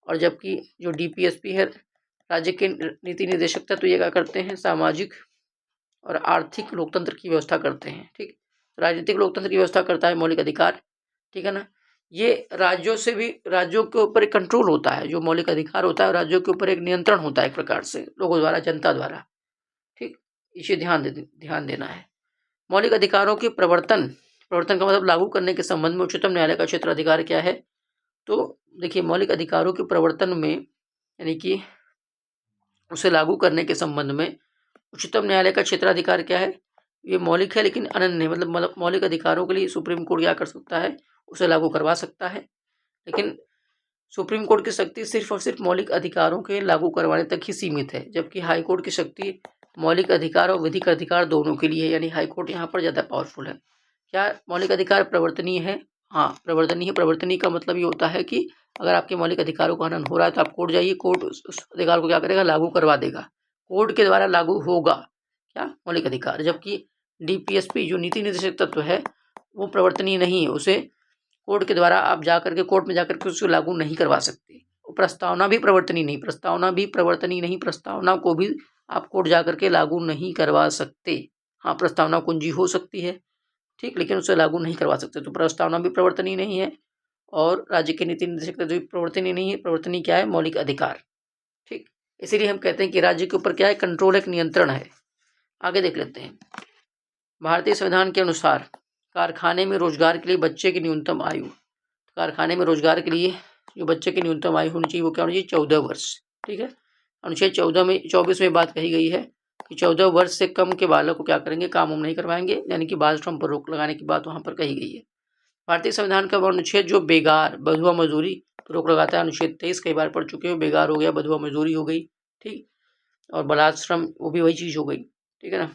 और जबकि जो डीपीएसपी है, राज्य के नीति निदेशक, तो ये क्या करते हैं? सामाजिक और आर्थिक लोकतंत्र की व्यवस्था करते हैं। ठीक, राजनीतिक लोकतंत्र की व्यवस्था करता है मौलिक अधिकार। ठीक है ना, ये राज्यों से भी, राज्यों के ऊपर एक कंट्रोल होता है। जो मौलिक अधिकार होता है राज्यों के ऊपर एक नियंत्रण होता है एक प्रकार से, लोगों द्वारा, जनता द्वारा। ठीक, इसे ध्यान देना है। मौलिक अधिकारों के प्रवर्तन का मतलब लागू करने के संबंध में उच्चतम न्यायालय का क्षेत्राधिकार क्या है? तो देखिए मौलिक अधिकारों के प्रवर्तन में, यानी कि उसे लागू करने के संबंध में उच्चतम न्यायालय का क्षेत्राधिकार क्या है? ये मौलिक है लेकिन अनन्य है। मतलब मौलिक अधिकारों के लिए सुप्रीम कोर्ट क्या कर सकता है? उसे लागू करवा सकता है। लेकिन सुप्रीम कोर्ट की शक्ति सिर्फ और सिर्फ मौलिक अधिकारों के लागू करवाने तक ही सीमित है, जबकि हाई कोर्ट की शक्ति मौलिक अधिकार और विधिक अधिकार दोनों के लिए है। यानी हाई कोर्ट यहाँ पर ज़्यादा पावरफुल है। क्या मौलिक अधिकार प्रवर्तनीय है? हाँ, प्रवर्तनीय है। प्रवर्तनीय का मतलब ये होता है कि अगर आपके मौलिक अधिकारों का हनन हो रहा है तो आप कोर्ट जाइए, कोर्ट उस अधिकार को क्या करेगा? लागू करवा देगा। कोर्ट के द्वारा लागू होगा क्या? मौलिक अधिकार। जबकि डीपीएसपी जो नीति निदेशक तत्व है वो प्रवर्तनीय नहीं है, उसे कोर्ट के द्वारा आप जा करके, कोर्ट में जाकर के उसको लागू नहीं करवा सकते। प्रस्तावना भी प्रवर्तनीय नहीं, प्रस्तावना को भी आप कोर्ट जा करके लागू नहीं करवा सकते। हाँ, प्रस्तावना कुंजी हो सकती है, ठीक, लेकिन उसे लागू नहीं करवा सकते। तो प्रस्तावना भी प्रवर्तनीय नहीं है और राज्य के नीति निदेशक जो प्रवर्तनीय नहीं है। प्रवर्तनीय क्या है? मौलिक अधिकार। ठीक, इसीलिए हम कहते हैं कि राज्य के ऊपर क्या है? कंट्रोल, एक नियंत्रण है। आगे देख लेते हैं। भारतीय संविधान के अनुसार कारखाने में रोजगार के लिए बच्चे की न्यूनतम आयु, कारखाने में रोजगार के लिए जो बच्चे की न्यूनतम आयु होनी चाहिए वो क्या होनी चाहिए? 14 वर्ष। ठीक है, अनुच्छेद 24 में बात कही गई है कि 14 वर्ष से कम के बालक को क्या करेंगे? काम नहीं करवाएंगे, यानी कि बाल श्रम पर रोक लगाने की बात वहाँ पर कही गई है। भारतीय संविधान का अनुच्छेद जो बेगार, बधुआ मजदूरी पर रोक लगाता है, अनुच्छेद 23 कई बार पढ़ चुके हो। बेगार हो गया, बधुआ मजदूरी हो गई, ठीक, और बलात्श्रम वो भी वही चीज़ हो गई। ठीक है ना,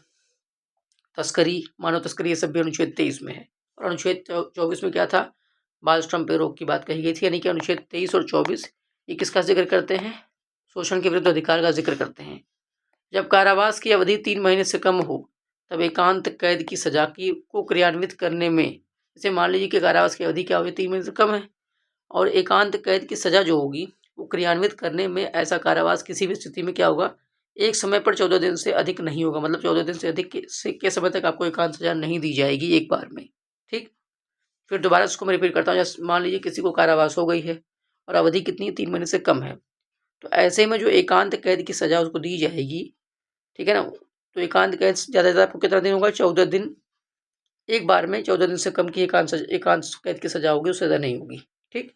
तस्करी, मानव तस्करी, ये सब भी अनुच्छेद 23 में है। और अनुच्छेद 24 में क्या था? बाल श्रम पे रोक की बात कही गई थी। यानी कि अनुच्छेद 23 और 24 ये किसका जिक्र करते हैं? शोषण के विरुद्ध अधिकार का जिक्र करते हैं। जब कारावास की अवधि 3 महीने से कम हो तब एकांत कैद की सजा को क्रियान्वित करने में, जैसे मान लीजिए कि कारावास की अवधि क्या होगी? 3 महीने से कम है, और एकांत कैद की सजा जो होगी वो क्रियान्वित करने में ऐसा कारावास किसी भी स्थिति में क्या होगा? एक समय पर 14 दिन से अधिक नहीं होगा। मतलब 14 दिन से अधिक के समय तक आपको एकांत सजा नहीं दी जाएगी एक बार में। ठीक, फिर दोबारा इसको मैं रिपीट करता हूँ। जैसे मान लीजिए किसी को कारावास हो गई है और अवधि कितनी है? 3 महीने से कम है, तो ऐसे में जो एकांत कैद की सजा उसको दी जाएगी, ठीक है ना, तो एकांत कैद ज़्यादा से ज़्यादा आपको कितना दिन होगा? 14 दिन। एक बार में 14 दिन से कम की एकांत कैद की सजा होगी, उससे ज़्यादा नहीं होगी। ठीक,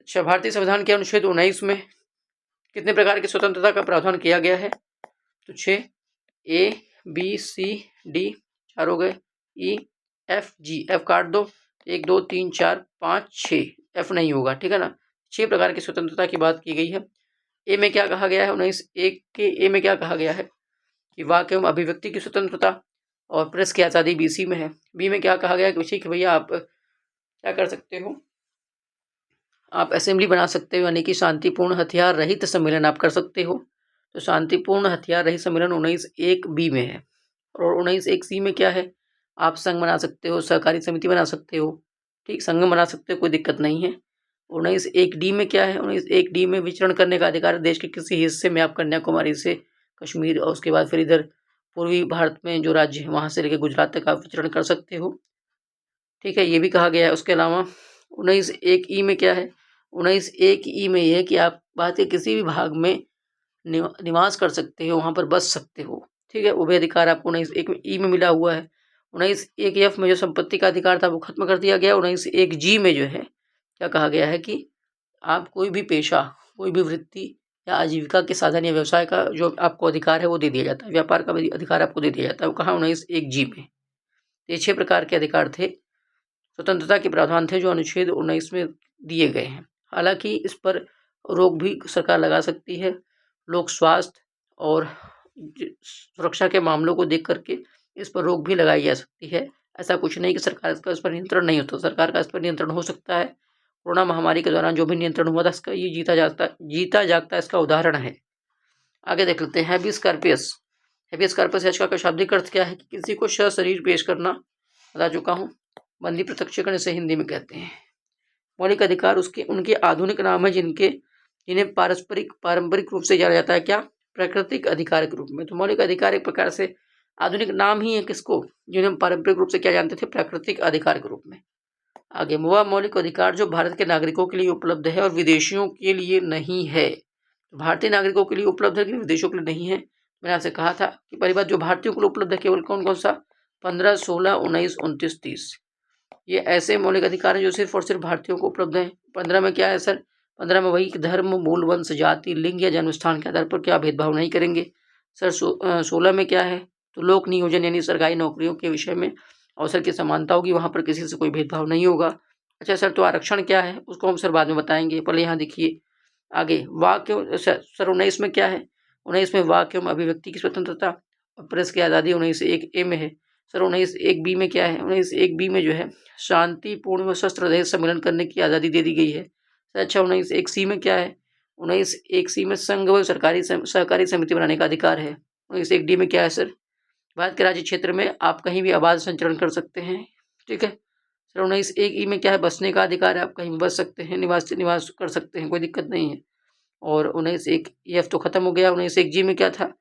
अच्छा, भारतीय संविधान के अनुच्छेद 19 में कितने प्रकार की स्वतंत्रता का प्रावधान किया गया है? तो 6। A, B, C, D 4 हो गए, E, F, G, F काट दो, 1 2 3 4 5 6, F नहीं होगा, ठीक है ना। 6 प्रकार की स्वतंत्रता की बात की गई है। ए में क्या कहा गया है? 19(1) के ए में क्या कहा गया है कि वाक एवं अभिव्यक्ति की स्वतंत्रता और प्रेस की आज़ादी BC में है। बी में क्या कहा गया कि भैया आप क्या कर सकते हो, आप असेंबली बना सकते हो, यानी कि शांतिपूर्ण हथियार रहित सम्मेलन आप कर सकते हो। तो शांतिपूर्ण हथियार रहित सम्मेलन 19(1) बी में है। और 19(1) सी में क्या है? आप संघ बना सकते हो, सहकारी समिति बना सकते हो, ठीक, संघ बना सकते हो, कोई दिक्कत नहीं है। 19(1) डी में क्या है? 19(1) डी में विचरण करने का अधिकार, देश के किसी हिस्से में आप कन्याकुमारी से कश्मीर और उसके बाद फिर इधर पूर्वी भारत में जो राज्य है वहाँ से लेकर गुजरात तक आप विचरण कर सकते हो, ठीक है, ये भी कहा गया है। उसके अलावा 19(1) ई में क्या है? 19(1) ई में यह है कि आप भारत के किसी भी भाग में निवास कर सकते हो, वहाँ पर बस सकते हो, ठीक है, वो भी अधिकार आपको 19(1) ई में मिला हुआ है। 19(1) एफ में जो संपत्ति का अधिकार था वो खत्म कर दिया गया। 19(1) जी में जो है क्या कहा गया है कि आप कोई भी पेशा, कोई भी वृत्ति या आजीविका के साधन या व्यवसाय का जो आपको अधिकार है वो दे दिया जाता है, व्यापार का भी अधिकार आपको दे दिया जाता है। वो कहाँ? 19(1) जी में। ये 6 प्रकार के अधिकार थे, स्वतंत्रता के प्रावधान थे जो अनुच्छेद 19 में दिए गए हैं। हालांकि इस पर रोक भी सरकार लगा सकती है, लोक स्वास्थ्य और सुरक्षा के मामलों को देख करके इस पर रोक भी लगाई जा सकती है। ऐसा कुछ नहीं कि सरकार का इस पर नियंत्रण नहीं होता, सरकार का इस पर नियंत्रण हो सकता है। कोरोना महामारी के दौरान जो भी नियंत्रण हुआ था इसका ये जीता जागता इसका उदाहरण है। आगे देख लेते हैं हैबियस कॉर्पस। हैबियस कॉर्पस याचिका का शाब्दिक अर्थ क्या है? कि किसी को सशरीर पेश करना, बता चुका हूँ। बंदी प्रत्यक्षीकरण इसे हिंदी में कहते हैं। मौलिक अधिकार उसके उनके आधुनिक नाम है जिन्हें पारंपरिक रूप से जाना जाता है क्या? प्राकृतिक अधिकार के रूप में। तो मौलिक अधिकार एक प्रकार से आधुनिक नाम ही है किसको? जिन्हें हम पारंपरिक रूप से क्या जानते थे? प्राकृतिक अधिकार के रूप में। आगे, वह मौलिक अधिकार जो भारत के नागरिकों के लिए उपलब्ध है और विदेशियों के लिए नहीं है। तो भारतीय नागरिकों के लिए उपलब्ध है लेकिन विदेशों के लिए नहीं है। मैंने आपसे कहा था कि पहली बात, जो भारतीयों के लिए उपलब्ध है केवल कौन कौन सा? 15, 16, 19, 29, 30। ये ऐसे मौलिक अधिकार हैं जो सिर्फ और सिर्फ भारतीयों को उपलब्ध हैं। 15 में क्या है सर? 15 में वही धर्म, मूल, वंश, जाति, लिंग या जन्म स्थान के आधार पर क्या भेदभाव नहीं करेंगे। सर 16 में क्या है? तो लोक नियोजन यानी सरकारी नौकरियों के विषय में अवसर की समानता होगी, वहाँ पर किसी से कोई भेदभाव नहीं होगा। अच्छा सर, तो आरक्षण क्या है? उसको हम सर बाद में बताएंगे, पहले यहाँ देखिए आगे। वाक्य सर 19 में क्या है? 19 में वाक्य एवं अभिव्यक्ति की स्वतंत्रता और प्रेस की आज़ादी 19(1) ए में है। सर 19(1) बी में क्या है? 19(1) बी में जो है शांतिपूर्ण व शस्त्र रहित सम्मेलन करने की आज़ादी दे दी गई है। अच्छा 19(1) सी में क्या है? 19(1) सी में संघ व सहकारी समिति बनाने का अधिकार है। 19(1) डी में क्या है सर? भारत के राज्य क्षेत्र में आप कहीं भी आबाद संचरण कर सकते हैं, ठीक है। सर 19(1) ई में क्या है? बसने का अधिकार है, आप कहीं भी बस सकते हैं, निवास कर सकते हैं, कोई दिक्कत नहीं है। और 19(1) एफ तो खत्म हो गया। 19(1) जी में क्या था?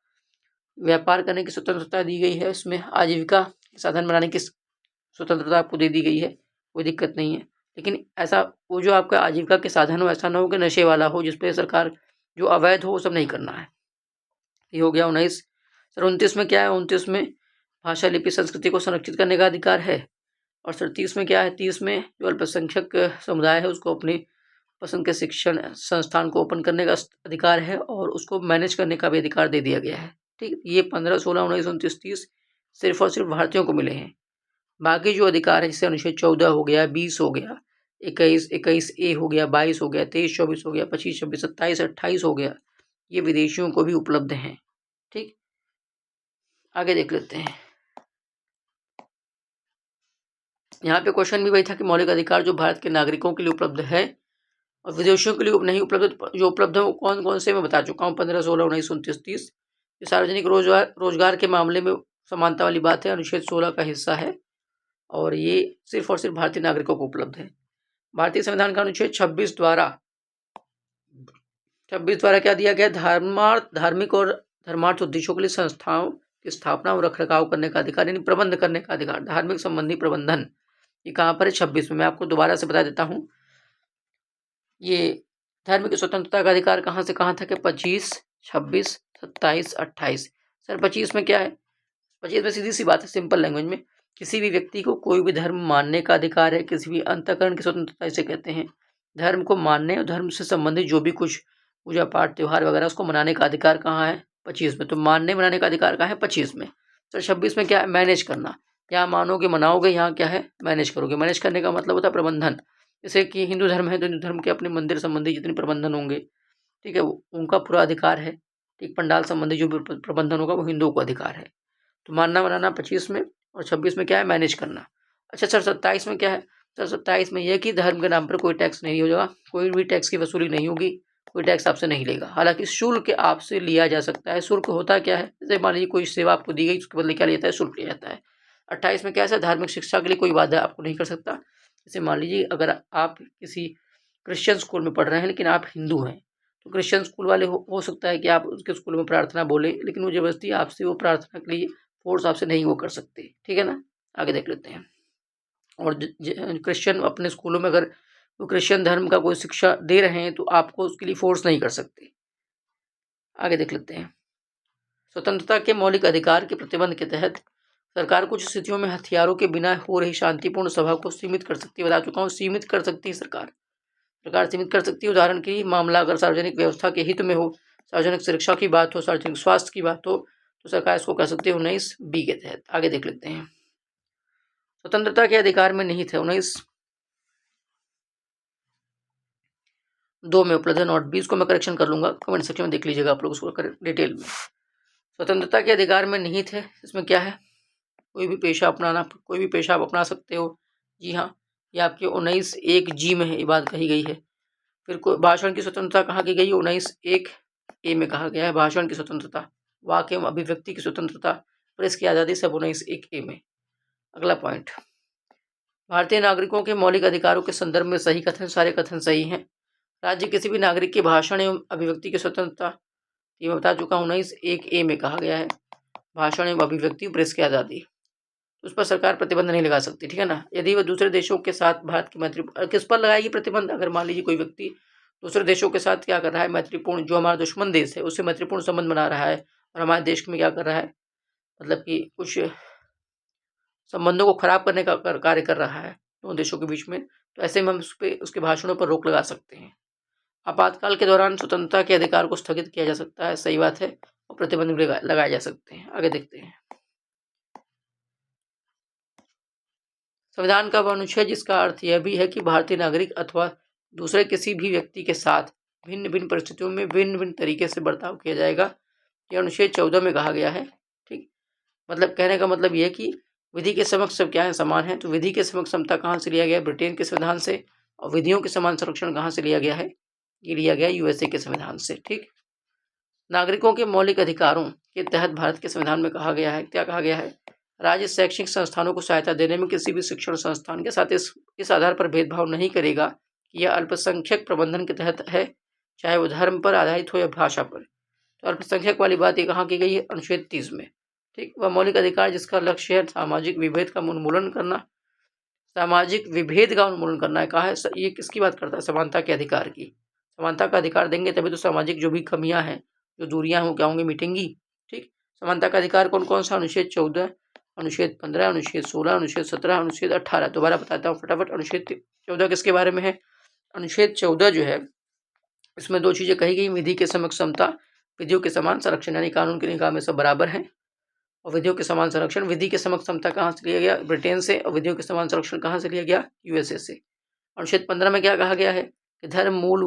व्यापार करने की स्वतंत्रता दी गई है, उसमें आजीविका साधन बनाने की स्वतंत्रता आपको दे दी गई है, कोई दिक्कत नहीं है। लेकिन ऐसा वो जो आपका आजीविका के साधन हो ऐसा ना हो कि नशे वाला हो, जिसपे सरकार जो अवैध हो वो सब नहीं करना है। ये हो गया 19। सर 29 में क्या है? 29 में भाषा, लिपि, संस्कृति को संरक्षित करने का अधिकार है। और सर 30 में क्या है? 30 में जो अल्पसंख्यक समुदाय है उसको अपनी पसंद के शिक्षण संस्थान को ओपन करने का अधिकार है और उसको मैनेज करने का भी अधिकार दे दिया गया है, ठीक। ये 15, 16, 19, 29, 30 सिर्फ और सिर्फ भारतीयों को मिले हैं। बाकी जो अधिकार है जैसे अनुच्छेद 14 हो गया, 20 हो गया, 21 ए हो गया, 22 हो गया, 23, 24 हो गया, 25, 26, 27, 28 हो गया, ये विदेशियों को भी उपलब्ध हैं, ठीक। आगे देख लेते हैं। यहाँ पे क्वेश्चन भी वही था कि मौलिक अधिकार जो भारत के नागरिकों के लिए उपलब्ध है और विदेशियों के लिए नहीं उपलब्ध, जो उपलब्ध है वो कौन कौन से मैं बता चुका हूँ। 15, 16, 19, 29, 30। सार्वजनिक रोजगार के मामले में समानता वाली बात है, अनुच्छेद 16 का हिस्सा है और ये सिर्फ और सिर्फ भारतीय नागरिकों को उपलब्ध है। भारतीय संविधान का अनुच्छेद 26 द्वारा क्या दिया गया? धार्मिक और धर्मार्थ उद्देश्यों के लिए संस्थाओं की स्थापना और रखरखाव करने का अधिकार, यानी प्रबंध करने का अधिकार, धार्मिक संबंधी प्रबंधन। ये कहाँ पर है? 26 में। मैं आपको दोबारा से बता देता हूँ, ये धार्मिक स्वतंत्रता का अधिकार कहाँ से कहाँ तक है? 25, 26, 27, 28। सर 25 में क्या है? 25 में सीधी सी बात है, सिंपल लैंग्वेज में, किसी भी व्यक्ति को कोई भी धर्म मानने का अधिकार है, किसी भी अंतःकरण की स्वतंत्रता इसे कहते हैं। धर्म को मानने और धर्म से संबंधित जो भी कुछ पूजा पाठ त्यौहार वगैरह उसको मनाने का अधिकार कहाँ है? 25 में। तो मानने मनाने का अधिकार कहाँ है? 25 में। सर 26 में क्या है? मैनेज करना। यहाँ मानोगे मनाओगे, यहाँ क्या है? मैनेज करोगे। मैनेज करने का मतलब होता है प्रबंधन। जैसे कि हिंदू धर्म है तो हिंदू धर्म के अपने मंदिर संबंधी जितने प्रबंधन होंगे, ठीक है, उनका पूरा अधिकार है। ठीक, पंडाल संबंधी जो भी प्रबंधन होगा वो हिंदुओं को अधिकार है। तो मानना मनाना 25 में, और 26 में क्या है? मैनेज करना। अच्छा सर 27 में क्या है? सर 27 में यह कि धर्म के नाम पर कोई टैक्स नहीं होगा, कोई भी टैक्स की वसूली नहीं होगी, कोई टैक्स आपसे नहीं लेगा। हालांकि शुल्क आपसे लिया जा सकता है। शुल्क होता क्या है? जैसे मान लीजिए कोई सेवा आपको दी गई, उसके बदले क्या लेता है? शुल्क लिया जाता है। 28 में क्या है? धार्मिक शिक्षा के लिए कोई बाधा आपको नहीं कर सकता। जैसे मान लीजिए अगर आप किसी क्रिश्चियन स्कूल में पढ़ रहे हैं लेकिन आप हिंदू हैं, तो क्रिश्चियन स्कूल वाले हो सकता है कि आप उसके स्कूल में प्रार्थना बोले, लेकिन वो जबरदस्ती आपसे वो प्रार्थना के लिए फोर्स आपसे नहीं वो कर सकते। ठीक है ना? आगे देख लेते हैं। और क्रिश्चियन अपने स्कूलों में अगर वो क्रिश्चियन धर्म का कोई शिक्षा दे रहे हैं तो आपको उसके लिए फोर्स नहीं कर सकते। आगे देख लेते हैं। स्वतंत्रता के मौलिक अधिकार के प्रतिबंध के तहत सरकार कुछ स्थितियों में हथियारों के बिना हो रही शांतिपूर्ण सभा को सीमित कर सकती है। बता चुका हूँ, सीमित कर सकती है सरकार सीमित कर सकती है। उदाहरण के लिए मामला अगर सार्वजनिक व्यवस्था के हित में हो, सार्वजनिक सुरक्षा की बात हो, सार्वजनिक स्वास्थ्य की बात हो, तो सरकार इसको कर सकती है 19B के तहत। आगे देख लेते हैं। स्वतंत्रता के अधिकार में निहित है 19(2) में उपलब्ध है नोट 20 को मैं करेक्शन कर लूंगा, कमेंट सेक्शन में देख लीजिएगा आप लोग उसको डिटेल में। स्वतंत्रता के अधिकार में निहित है, इसमें क्या है? कोई भी पेशा अपनाना, कोई भी पेशा आप अपना सकते हो। जी हाँ, ये आपके 19(1)G में है, ये बात कही गई है। फिर कोई भाषण की स्वतंत्रता कहाँ की गई? 19(1)A में कहा गया है भाषण की स्वतंत्रता, वाक्य एवं अभिव्यक्ति की स्वतंत्रता, प्रेस की आज़ादी सब 19(1)A में। अगला पॉइंट, भारतीय नागरिकों के मौलिक अधिकारों के संदर्भ में सही कथन, सारे कथन सही हैं। राज्य किसी भी नागरिक के भाषण एवं अभिव्यक्ति की स्वतंत्रता, ये मैं बता चुका हूँ 19(1)A में कहा गया है भाषण एवं अभिव्यक्ति, प्रेस की आज़ादी, उस पर सरकार प्रतिबंध नहीं लगा सकती। ठीक है ना? यदि वह दूसरे देशों के साथ भारत की मैत्री, किस पर लगाएगी प्रतिबंध? अगर मान लीजिए कोई व्यक्ति दूसरे देशों के साथ क्या कर रहा है? मैत्रीपूर्ण, जो हमारा दुश्मन देश है उससे मैत्रीपूर्ण संबंध बना रहा है, और हमारे देश में क्या कर रहा है, मतलब कि कुछ संबंधों को खराब करने का कार्य कर रहा है दोनों देशों के बीच में, तो ऐसे में हम उस पर, उसके भाषणों पर रोक लगा सकते हैं। आपातकाल के दौरान स्वतंत्रता के अधिकार को स्थगित किया जा सकता है, सही बात है, और प्रतिबंध भी लगाए जा सकते हैं। आगे देखते हैं। संविधान का वह अनुच्छेद जिसका अर्थ यह भी है कि भारतीय नागरिक अथवा दूसरे किसी भी व्यक्ति के साथ भिन्न भिन्न परिस्थितियों में भिन्न भिन्न तरीके से बर्ताव किया जाएगा, यह अनुच्छेद 14 में कहा गया है। ठीक, मतलब कहने का मतलब यह कि विधि के समक्ष सब क्या है? समान है। तो विधि के समक्ष समता कहाँ से लिया गया? ब्रिटेन के संविधान से। और विधियों के समान संरक्षण कहाँ से लिया गया है? ये लिया गया USA के संविधान से। ठीक, नागरिकों के मौलिक अधिकारों के तहत भारत के संविधान में कहा गया है, क्या कहा गया है? राज्य शैक्षणिक संस्थानों को सहायता देने में किसी भी शिक्षण संस्थान के साथ इस आधार पर भेदभाव नहीं करेगा कि यह अल्पसंख्यक प्रबंधन के तहत है, चाहे वो धर्म पर आधारित हो या भाषा पर। तो अल्पसंख्यक वाली बात ये कहाँ की गई है? अनुच्छेद 30 में। ठीक, वह मौलिक अधिकार जिसका लक्ष्य है सामाजिक विभेद का उन्मूलन करना, सामाजिक विभेद का उन्मूलन करना है। कहा है ये किसकी बात करता है? समानता के अधिकार की। समानता का अधिकार देंगे तभी तो सामाजिक जो भी कमियां हैं, जो दूरियां हैं, वो क्या होंगी? मिटेंगी। ठीक, समानता का अधिकार कौन कौन सा? अनुच्छेद 14, अनुच्छेद 15, अनुच्छेद 16, अनुच्छेद 17, अनुच्छेद 18। दोबारा बताता हूँ फटाफट। अनुच्छेद 14 किसके बारे में है? अनुच्छेद 14 जो है इसमें दो चीजें कही गई, विधि के समक्ष समता, विधियों के समान संरक्षण, यानी कानून की निगाह में सब बराबर हैं। और विधियों के समान संरक्षण, विधि के समक्ष समता कहाँ से लिया गया? ब्रिटेन से। और विधियों के समान संरक्षण कहाँ से लिया गया? USA से। अनुच्छेद 15 में क्या कहा गया है? कि धर्म, मूल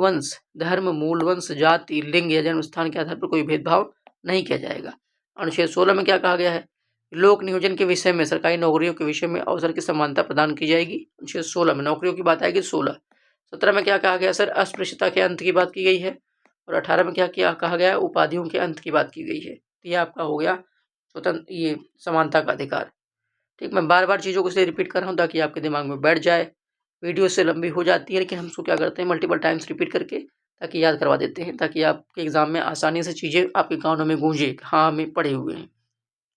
वंश, जाति, लिंग या जन्म स्थान के आधार पर कोई भेदभाव नहीं किया जाएगा। अनुच्छेद 16 में क्या कहा गया है? लोक नियोजन के विषय में, सरकारी नौकरियों के विषय में अवसर की समानता प्रदान की जाएगी। अनुच्छेद 16 में नौकरियों की बात आएगी। 17 में क्या कहा गया सर? अस्पृश्यता के अंत की बात की गई है। और 18 में क्या कहा गया? उपाधियों के अंत की बात की गई है। तो ये आपका हो गया स्वतंत्र, ये समानता का अधिकार। ठीक, मैं बार बार चीज़ों को इसलिए रिपीट कर रहा हूँ ताकि आपके दिमाग में बैठ जाए। वीडियो से लंबी हो जाती है, लेकिन हम उसको क्या करते हैं? मल्टीपल टाइम्स रिपीट करके ताकि याद करवा देते हैं, ताकि आपके एग्जाम में आसानी से चीज़ें आपके कानों में गूंजे, हाँ हमें पढ़े हुए हैं।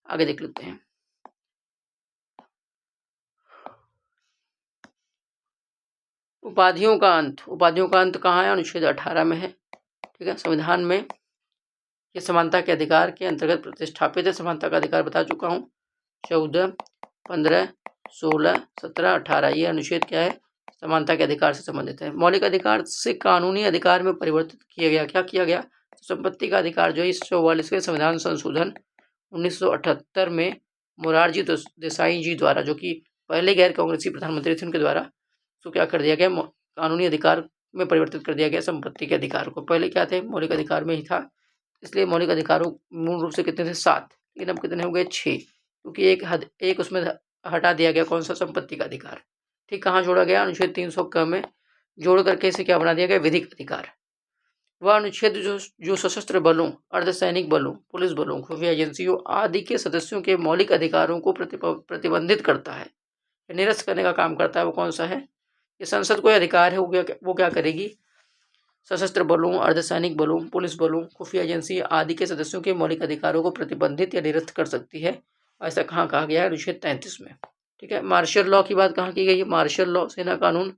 आगे देख लेते हैं। उपाधियों का अंत कहाँ है? अनुच्छेद 18 में है। ठीक है, संविधान में ये समानता के अधिकार के अंतर्गत प्रतिष्ठापित है। समानता का अधिकार बता चुका हूँ, 14, 15, 16, 17, 18। ये अनुच्छेद क्या है? समानता के अधिकार से संबंधित है। मौलिक अधिकार से कानूनी अधिकार में परिवर्तित किया गया, क्या किया गया? संपत्ति का अधिकार जो इस 44वें संविधान संशोधन 1978 में मोरारजी देसाई जी द्वारा, जो कि पहले गैर कांग्रेसी प्रधानमंत्री थे, उनके द्वारा तो क्या कर दिया गया? कानूनी अधिकार में परिवर्तित कर दिया गया संपत्ति के अधिकार को। पहले क्या थे? मौलिक अधिकार में ही था, इसलिए मौलिक अधिकारों मूल रूप से कितने थे? 7, लेकिन अब कितने हो गए? 6, क्योंकि एक उसमें हटा दिया गया। कौन सा? संपत्ति का अधिकार। ठीक, कहाँ जोड़ा गया? अनुच्छेद 300 में जोड़ करके इसे क्या बना दिया गया? विधिक अधिकार। वह अनुच्छेद जो सशस्त्र बलों, अर्धसैनिक बलों, पुलिस बलों, खुफिया एजेंसियों आदि के सदस्यों के मौलिक अधिकारों को प्रतिबंधित करता है, निरस्त करने का काम करता है, वो कौन सा है? ये संसद को अधिकार है, वो क्या करेगी? सशस्त्र बलों, अर्धसैनिक बलों, पुलिस बलों, खुफिया एजेंसी आदि के सदस्यों के मौलिक अधिकारों को प्रतिबंधित या निरस्त कर सकती है। ऐसा कहाँ कहा गया है? अनुच्छेद 33 में। ठीक है। मार्शल लॉ की बात कहाँ की गई है? मार्शल लॉ, सेना कानून,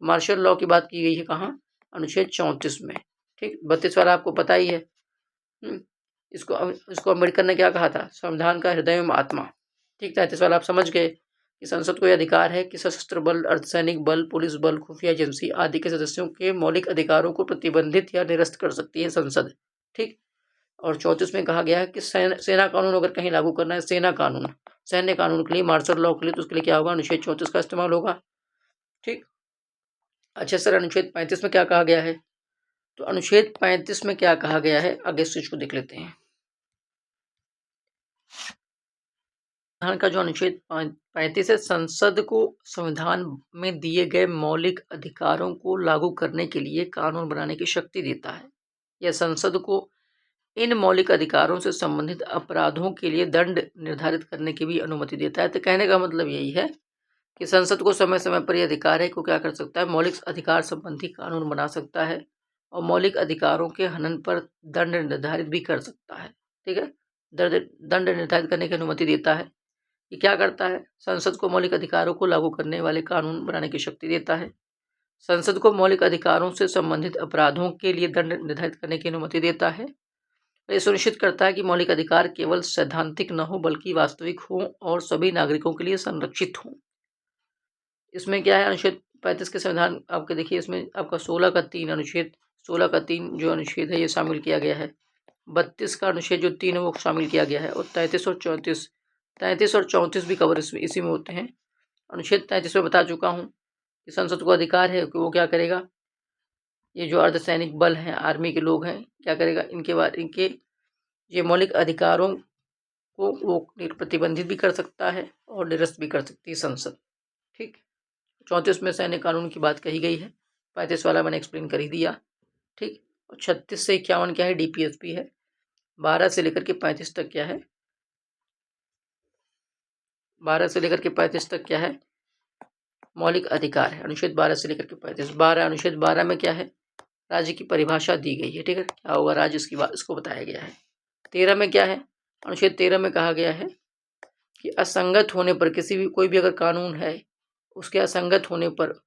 मार्शल लॉ की बात की गई है कहाँ? अनुच्छेद 34 में। ठीक, 32 वाला आपको पता ही है। इसको अम्बेडकर ने क्या कहा था? संविधान का हृदय एवं आत्मा। ठीक, 33 वाला आप समझ गए कि संसद को यह अधिकार है कि सशस्त्र बल, अर्धसैनिक बल, पुलिस बल, खुफिया एजेंसी आदि के सदस्यों के मौलिक अधिकारों को प्रतिबंधित या निरस्त कर सकती है संसद। ठीक, और 34 में कहा गया है कि सेना कानून अगर कहीं लागू करना है, सेना कानून, सैन्य कानून के लिए, मार्शल लॉ के लिए, तो उसके लिए क्या होगा? अनुच्छेद 34 का इस्तेमाल होगा। ठीक, अच्छा सर, अनुच्छेद 35 में क्या कहा गया है? तो अनुच्छेद 35 में क्या कहा गया है, आगे से इसको देख लेते हैं। संविधान का जो अनुच्छेद 35 है, संसद को संविधान में दिए गए मौलिक अधिकारों को लागू करने के लिए कानून बनाने की शक्ति देता है। यह संसद को इन मौलिक अधिकारों से संबंधित अपराधों के लिए दंड निर्धारित करने की भी अनुमति देता है। तो कहने का मतलब यही है कि संसद को समय समय पर यह अधिकार है कि क्या कर सकता है? मौलिक अधिकार संबंधी कानून बना सकता है और मौलिक अधिकारों के हनन पर दंड निर्धारित भी कर सकता है। ठीक है, दंड निर्धारित करने की अनुमति देता है। ये क्या करता है? संसद को मौलिक अधिकारों को लागू करने वाले कानून बनाने की शक्ति देता है। संसद को मौलिक अधिकारों से संबंधित अपराधों के लिए दंड निर्धारित करने की अनुमति देता है। यह सुनिश्चित करता है कि मौलिक अधिकार केवल सैद्धांतिक न हो बल्कि वास्तविक हो और सभी नागरिकों के लिए संरक्षित हो। इसमें क्या है? अनुच्छेद 35 के संविधान आपके देखिए, इसमें आपका 16 का 3 अनुच्छेद 16 का 3 जो अनुच्छेद है ये शामिल किया गया है। 32 का अनुच्छेद जो 3 है वो शामिल किया गया है, और 33 और 34 भी कवर इसी में होते हैं। अनुच्छेद 33 में बता चुका हूँ कि संसद को अधिकार है कि वो क्या करेगा? ये जो अर्धसैनिक बल हैं, आर्मी के लोग हैं, क्या करेगा? इनके ये मौलिक अधिकारों को वो प्रतिबंधित भी कर सकता है और निरस्त भी कर सकती है संसद। ठीक, 34 में सैन्य कानून की बात कही गई है, 35 वाला मैंने एक्सप्लेन कर ही दिया। ठीक, और 36 से 51 क्या है? डीपीएसपी है। 12 से लेकर के 35 तक क्या है? 12 से लेकर के 35 तक क्या है? मौलिक अधिकार है। अनुच्छेद 12 से लेकर के 35। अनुच्छेद 12 में क्या है? राज्य की परिभाषा दी गई है। ठीक है, क्या होगा राज्य, इसको बताया गया है। 13 में क्या है? अनुच्छेद 13 में कहा गया है कि असंगत होने पर कोई भी अगर कानून है, उसके असंगत होने पर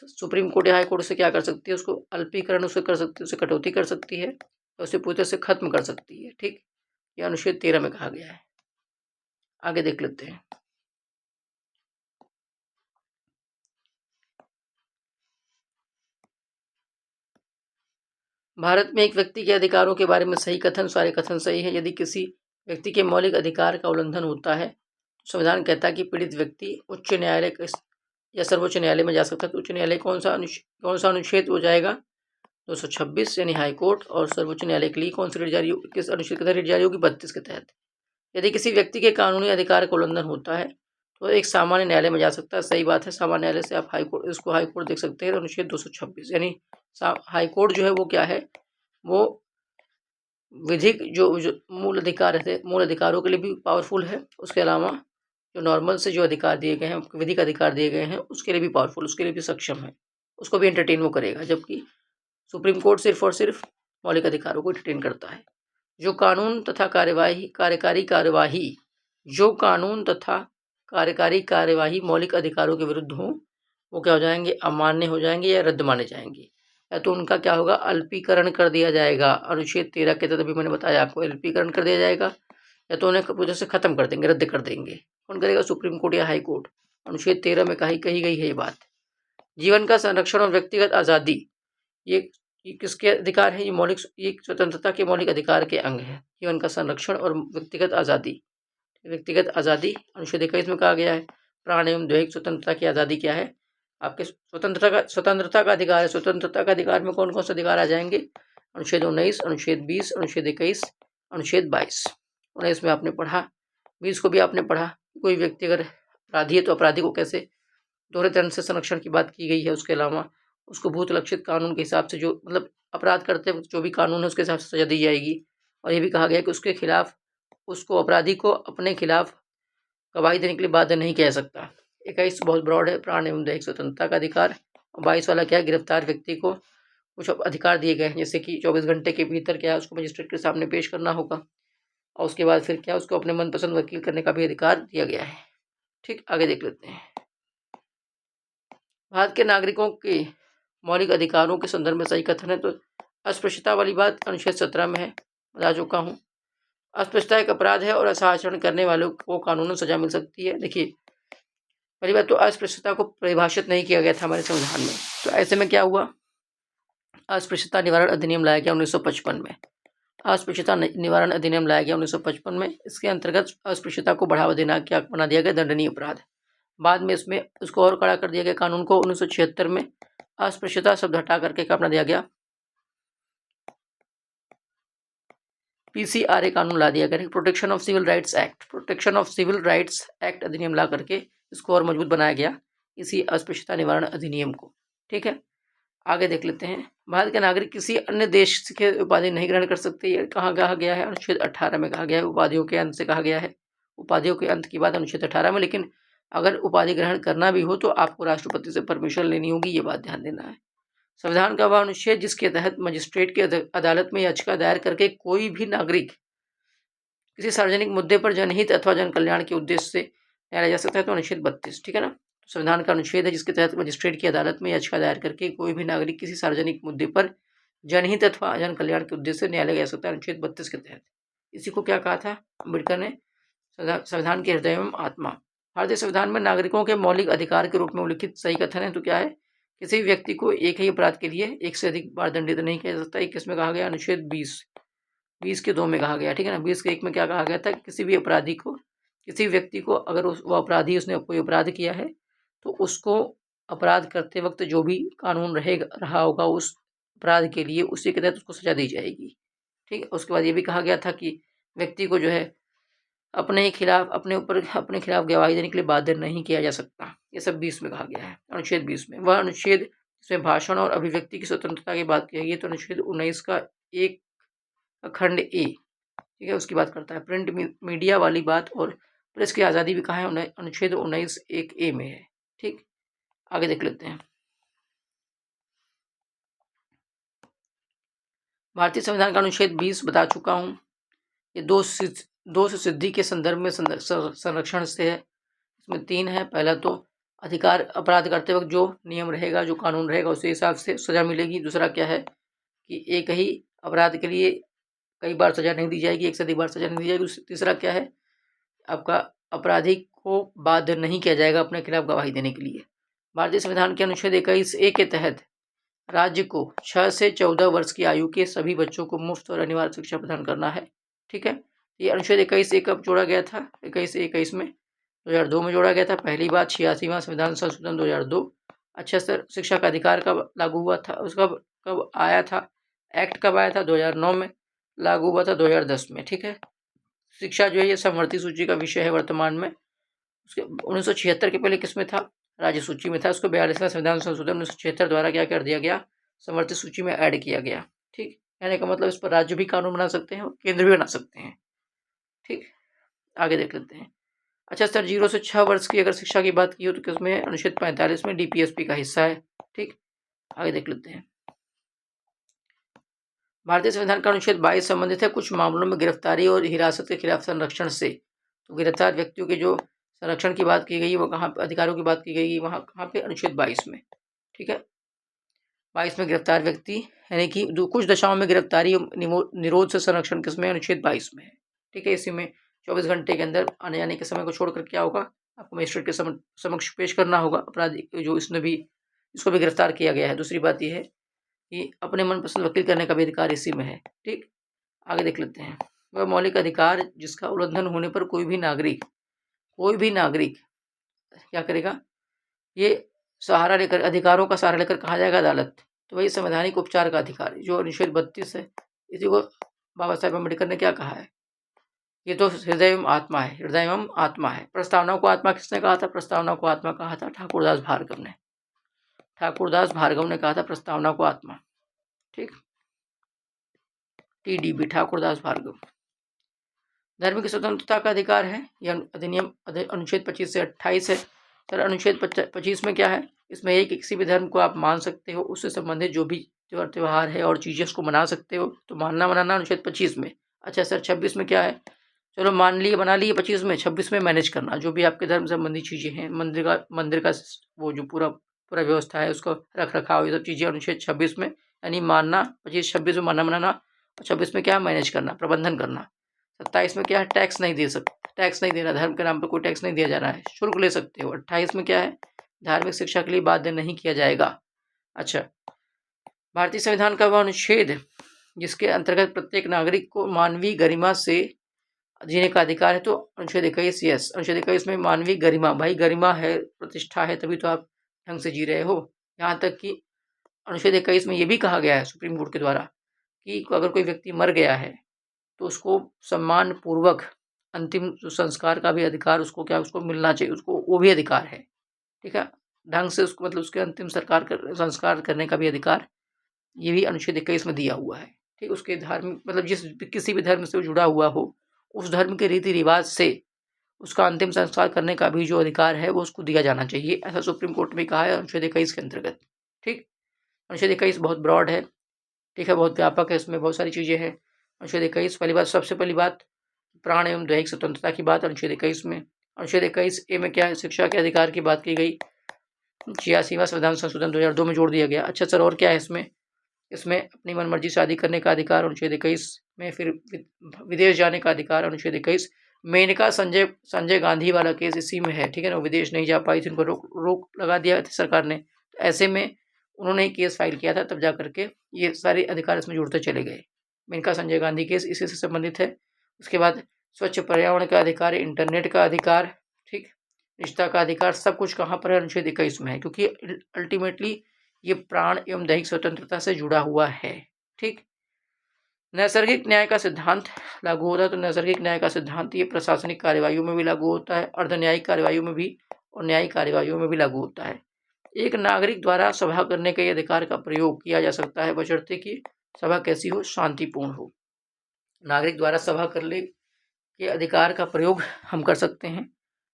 सुप्रीम कोर्ट या हाई कोर्ट से क्या कर सकती है? उसको अल्पीकरण उसे कर सकती है, उसे कटौती कर सकती है, तो उसे पूरी तरह से खत्म कर सकती है। ठीक, यह अनुच्छेद 13 में कहा गया है। आगे देख लेते हैं। भारत में एक व्यक्ति के अधिकारों के बारे में सही कथन, सारे कथन सही है। यदि किसी व्यक्ति के मौलिक अधिकार का उल्लंघन होता है, तो संविधान कहता है कि पीड़ित व्यक्ति उच्च न्यायालय या सर्वोच्च न्यायालय में जा सकता है। तो उच्च न्यायालय कौन सा अनुच्छेद हो जाएगा? 226 यानी हाई कोर्ट। और सर्वोच्च न्यायालय के लिए कौन सी रिट जारी, किस अनुच्छेद के तहत रिट जारी होगी? 32 के तहत। यदि किसी व्यक्ति के कानूनी अधिकार का उल्लंघन होता है तो एक सामान्य न्यायालय में जा सकता है। सही बात है, सामान्य न्यायालय से आप इसको हाई कोर्ट देख सकते हैं। अनुच्छेद 226 यानी हाई कोर्ट जो है वो क्या है? वो विधिक जो मूल अधिकार है, मूल अधिकारों के लिए भी पावरफुल है। उसके अलावा जो नॉर्मल से जो अधिकार दिए गए हैं, विधिक अधिकार दिए गए हैं, उसके लिए भी पावरफुल, उसके लिए भी सक्षम है, उसको भी एंटरटेन वो करेगा। जबकि सुप्रीम कोर्ट सिर्फ और सिर्फ मौलिक अधिकारों को एंटरटेन करता है। जो कानून तथा कार्यकारी कार्यवाही मौलिक अधिकारों के विरुद्ध हो, वो क्या हो जाएंगे? अमान्य हो जाएंगे या रद्द माने जाएंगे, या तो उनका क्या होगा? अल्पीकरण कर दिया जाएगा। अनुच्छेद 13 के तहत अभी मैंने बताया आपको, अल्पीकरण कर दिया जाएगा, या तो उन्हें वजह से खत्म कर देंगे, रद्द कर देंगे। कौन करेगा? सुप्रीम कोर्ट या हाई कोर्ट। अनुच्छेद 13 में कही गई है ये बात। जीवन का संरक्षण और व्यक्तिगत आज़ादी, ये किसके अधिकार है? ये स्वतंत्रता के मौलिक अधिकार के अंग है। जीवन का संरक्षण और व्यक्तिगत आज़ादी। व्यक्तिगत आज़ादी अनुच्छेद 21 में कहा गया है। प्राण एवं दैहिक स्वतंत्रता की आज़ादी क्या है? आपके स्वतंत्रता का अधिकार है। स्वतंत्रता का अधिकार में कौन कौन से अधिकार आ जाएंगे? अनुच्छेद 19, अनुच्छेद 20, अनुच्छेद 21, अनुच्छेद 22। 19 में आपने पढ़ा, 20 को भी आपने पढ़ा। कोई व्यक्ति अगर अपराधी है तो अपराधी को कैसे दोहरे दंड से संरक्षण की बात की गई है। उसके अलावा उसको भूत लक्षित कानून के हिसाब से जो मतलब अपराध करते वक्त जो भी कानून है उसके हिसाब से सजा दी जाएगी। और ये भी कहा गया कि उसके खिलाफ उसको अपराधी को अपने खिलाफ गवाही देने के लिए बाध्य नहीं किया जा सकता। 21 बहुत ब्रॉड है, प्राण एवं दैहिक स्वतंत्रता का अधिकार। 22 वाला क्या है? गिरफ्तार व्यक्ति को कुछ अधिकार दिए गए हैं, जैसे कि 24 घंटे के भीतर क्या है उसको मजिस्ट्रेट के सामने पेश करना होगा। और उसके बाद फिर क्या उसको अपने मनपसंद वकील करने का भी अधिकार दिया गया है। ठीक, आगे देख लेते हैं। भारत के नागरिकों के मौलिक अधिकारों के संदर्भ में सही कथन है तो अस्पृश्यता वाली बात अनुच्छेद 17 में है, बता चुका हूँ। अस्पृश्यता एक अपराध है और ऐसा आचरण करने वालों को कानूनन सजा मिल सकती है। देखिए, पहली बात तो अस्पृश्यता को परिभाषित नहीं किया गया था हमारे संविधान में, तो ऐसे में क्या हुआ? अस्पृश्यता निवारण अधिनियम लाया गया 1955 में। अस्पृश्यता निवारण अधिनियम लाया गया 1955 में। इसके अंतर्गत अस्पृश्यता को बढ़ावा देना क्या बना दिया गया? दंडनीय अपराध। बाद में इसमें उसको और कड़ा कर दिया गया कानून को। 1976 में अस्पृश्यता शब्द हटा करके क्या बना दिया गया? पीसीआरए कानून ला दिया गया, protection of civil rights act. Protection of civil rights act अधिनियम ला करके इसको और मजबूत बनाया गया, इसी अस्पृश्यता निवारण अधिनियम को। ठीक है, आगे देख लेते हैं। भारत के नागरिक किसी अन्य देश के उपाधि नहीं ग्रहण कर सकते। ये कहाँ कहा गया है? अनुच्छेद 18 में कहा गया है। उपाधियों के अंत से कहा गया है, उपाधियों के अंत की बात अनुच्छेद 18 में। लेकिन अगर उपाधि ग्रहण करना भी हो तो आपको राष्ट्रपति से परमिशन लेनी होगी, ये बात ध्यान देना है। संविधान का वह अनुच्छेद जिसके तहत मजिस्ट्रेट की अदालत में याचिका दायर करके कोई भी नागरिक किसी सार्वजनिक मुद्दे पर जनहित अथवा जन कल्याण के उद्देश्य से न्यायालय जा सकता है, तो अनुच्छेद 32। ठीक है ना, संविधान का अनुच्छेद है जिसके तहत मजिस्ट्रेट की अदालत में याचिका दायर करके कोई भी नागरिक किसी सार्वजनिक मुद्दे पर जनहित अथवा जन कल्याण के उद्देश्य से न्यायालय जा सकता है, अनुच्छेद 32 के तहत। इसी को क्या कहा था अम्बेडकर ने? संविधान के हृदय एवं आत्मा। भारतीय संविधान में नागरिकों के मौलिक अधिकार के रूप में उल्लिखित सही कथन है तो क्या है? किसी भी व्यक्ति को एक ही अपराध के लिए एक से अधिक बार दंडित नहीं किया जा सकता। 21 में कहा गया, अनुच्छेद 20 के 2 में कहा गया। ठीक है ना, 20 के 1 में क्या कहा गया था? किसी भी अपराधी को, किसी व्यक्ति को अगर वो अपराधी उसने कोई अपराध किया है तो उसको अपराध करते वक्त जो भी कानून रहा होगा उस अपराध के लिए, उसी के तहत उसको सजा दी जाएगी। ठीक है, उसके बाद ये भी कहा गया था कि व्यक्ति को जो है अपने खिलाफ गवाही देने के लिए बाध्य नहीं किया जा सकता। ये सब 20 में कहा गया है, अनुच्छेद 20 में। वह अनुच्छेद जिसमें भाषण और अभिव्यक्ति की स्वतंत्रता की बात की गई है तो अनुच्छेद 19 का एक खंड ए, ठीक है, उसकी बात करता है। प्रिंट मीडिया वाली बात और प्रेस की आज़ादी भी कहा है? अनुच्छेद 19 एक ए में है। ठीक, आगे देख लेते हैं। भारतीय संविधान का अनुच्छेद 20 बता चुका हूँ। ये दो से सिद्धि के संदर्भ में संरक्षण से है। इसमें 3 है। पहला तो अधिकार, अपराध करते वक्त जो नियम रहेगा, जो कानून रहेगा उसी हिसाब से सजा मिलेगी। दूसरा क्या है कि एक ही अपराध के लिए कई बार सजा नहीं दी जाएगी, एक से अधिक बार सजा नहीं दी जाएगी। तीसरा क्या है, आपका अपराधी को बाध्य नहीं किया जाएगा अपने खिलाफ गवाही देने के लिए। भारतीय संविधान के अनुच्छेद 21 ए के तहत राज्य को 6 से 14 वर्ष की आयु के सभी बच्चों को मुफ्त और अनिवार्य शिक्षा प्रदान करना है। ठीक है, ये अनुच्छेद 21 ए कब जोड़ा गया था? 21 में 2002 में जोड़ा गया था। पहली बात 86वां संविधान संशोधन 2002। अच्छा सर, शिक्षा का अधिकार कब लागू हुआ था? उसका कब आया था? एक्ट कब आया था? 2009 में। लागू हुआ था 2010 में। ठीक है, शिक्षा जो है ये समवर्ती सूची का विषय है वर्तमान में। उसके 1976 के पहले किस में था? राज्य सूची में था। उसको 42वां संविधान संशोधन 1976 द्वारा क्या कर दिया गया? समवर्ती सूची में ऐड किया गया। ठीक, कहने का मतलब इस पर राज्य भी कानून बना सकते हैं और केंद्र भी बना सकते हैं। ठीक, आगे देख लेते हैं। अच्छा सर, 0 से 6 वर्ष की अगर शिक्षा की बात की हो तो किसमें? अनुच्छेद 45 में डीपीएसपी का हिस्सा है। ठीक, आगे देख लेते हैं। भारतीय संविधान का अनुच्छेद 22 संबंधित है कुछ मामलों में गिरफ्तारी और हिरासत के खिलाफ संरक्षण से। तो गिरफ्तार व्यक्तियों के जो संरक्षण की बात की गई वो कहाँ, अधिकारों की बात की गई वहाँ कहाँ पे? अनुच्छेद 22 में। ठीक है, 22 में गिरफ्तार व्यक्ति यानी कि कुछ दशाओं में गिरफ्तारी निरोध से संरक्षण किसमें? अनुच्छेद 22 में है। ठीक है, इसी में 24 घंटे के अंदर आने जाने के समय को छोड़कर क्या होगा? आपको मजिस्ट्रेट के समक्ष पेश करना होगा अपराधी जो इसने भी इसको भी गिरफ्तार किया गया है। दूसरी बात यह है कि अपने मनपसंद वकील करने का भी अधिकार इसी में है। ठीक, आगे देख लेते हैं। वह मौलिक अधिकार जिसका उल्लंघन होने पर कोई भी नागरिक क्या करेगा, ये सहारा लेकर, अधिकारों का सहारा लेकर कहा जाएगा अदालत। तो वही संवैधानिक उपचार का अधिकार जो अनुच्छेद 32 है, इसी को बाबा साहेब अम्बेडकर ने क्या कहा है, ये तो हृदय एवं आत्मा है। प्रस्तावना को आत्मा किसने कहा था? प्रस्तावना को आत्मा कहा था ठाकुरदास भार्गव ने कहा था प्रस्तावना को आत्मा। ठीक, TDB ठाकुरदास भार्गव। धार्मिक स्वतंत्रता का अधिकार है, यह अधिनियम अनुच्छेद 25 से 28 है। सर अनुच्छेद 25 में क्या है? इसमें एक किसी भी धर्म को आप मान सकते हो, उससे संबंधित जो भी त्यौहार है और चीजें उसको मना सकते हो, तो मानना अनुच्छेद 25 में। अच्छा सर 26 में क्या है? चलो मान लिए, बना लिए 25 में, 26 में मैनेज करना, जो भी आपके धर्म संबंधी चीजें हैं, मंदिर का वो जो पूरा व्यवस्था है, उसको रख रखाव, ये सब चीजें अनुच्छेद 26 में, यानी मानना 25-26 में मानना बनाना, और 26 में क्या? मैनेज करना, प्रबंधन करना। 27 में क्या है? टैक्स नहीं देना, धर्म के नाम पर कोई टैक्स नहीं दिया जा रहा है, शुल्क ले सकते हो। 28 में क्या है? धार्मिक शिक्षा के लिए बाध्य नहीं किया जाएगा। अच्छा, भारतीय संविधान का वह अनुच्छेद जिसके अंतर्गत प्रत्येक नागरिक को मानवीय गरिमा से जीने का अधिकार है, तो अनुच्छेद 21। यस, अनुच्छेद 21 में मानवीय गरिमा, भाई गरिमा है, प्रतिष्ठा है, तभी तो आप ढंग से जी रहे हो। यहाँ तक कि अनुच्छेद 21 में ये भी कहा गया है सुप्रीम कोर्ट के द्वारा कि अगर कोई व्यक्ति मर गया है तो उसको सम्मान पूर्वक अंतिम संस्कार का भी अधिकार उसको मिलना चाहिए, उसको वो भी अधिकार है। ठीक है, ढंग से उसको मतलब उसके अंतिम संस्कार करने का भी अधिकार ये भी अनुच्छेद 21 में दिया हुआ है। ठीक, उसके धार्मिक मतलब किसी भी धर्म से जुड़ा हुआ हो, उस धर्म के रीति रिवाज से उसका अंतिम संस्कार करने का भी जो अधिकार है वो उसको दिया जाना चाहिए, ऐसा सुप्रीम कोर्ट में कहा है अनुच्छेद 21 के अंतर्गत। ठीक, अनुच्छेद 21 बहुत ब्रॉड है, ठीक है, बहुत व्यापक है, इसमें बहुत सारी चीजें हैं। अनुच्छेद 21 सबसे पहली बात प्राण एवं दैहिक स्वतंत्रता की बात अनुच्छेद 21 में। अनुच्छेद 21A में क्या है? शिक्षा के अधिकार की बात की गई। 86वां संविधान संशोधन 2002 में जोड़ दिया गया। अच्छा सर और क्या है इसमें अपनी मनमर्जी शादी करने का अधिकार अनुच्छेद 21 में, फिर विदेश जाने का अधिकार अनुच्छेद 21। मेनका संजय गांधी वाला केस इसी में है, ठीक है ना, विदेश नहीं जा पाई थी, उनको रोक लगा दिया था सरकार ने, तो ऐसे में उन्होंने केस फाइल किया था, तब जा करके ये सारे अधिकार इसमें जुड़ते चले गए। मेनका संजय गांधी केस इसी से संबंधित है। उसके बाद स्वच्छ पर्यावरण का अधिकार, इंटरनेट का अधिकार, ठीक, निष्ठा का अधिकार, सब कुछ कहाँ पर है? अनुच्छेद 21 में है, क्योंकि अल्टीमेटली ये प्राण एवं दैहिक स्वतंत्रता से जुड़ा हुआ है। ठीक, नैसर्गिक न्याय का सिद्धांत लागू होता है, तो नैसर्गिक न्याय का सिद्धांत ये प्रशासनिक कार्यवाहियों में भी लागू होता है, अर्धन्यायिक कार्यवाहियों में भी और न्यायिक कार्यवाहियों में भी लागू होता है। एक नागरिक द्वारा सभा करने के अधिकार का प्रयोग किया जा सकता है, बशर्ते कि सभा कैसी हो? शांतिपूर्ण हो। नागरिक द्वारा सभा करने के अधिकार का प्रयोग हम कर सकते हैं।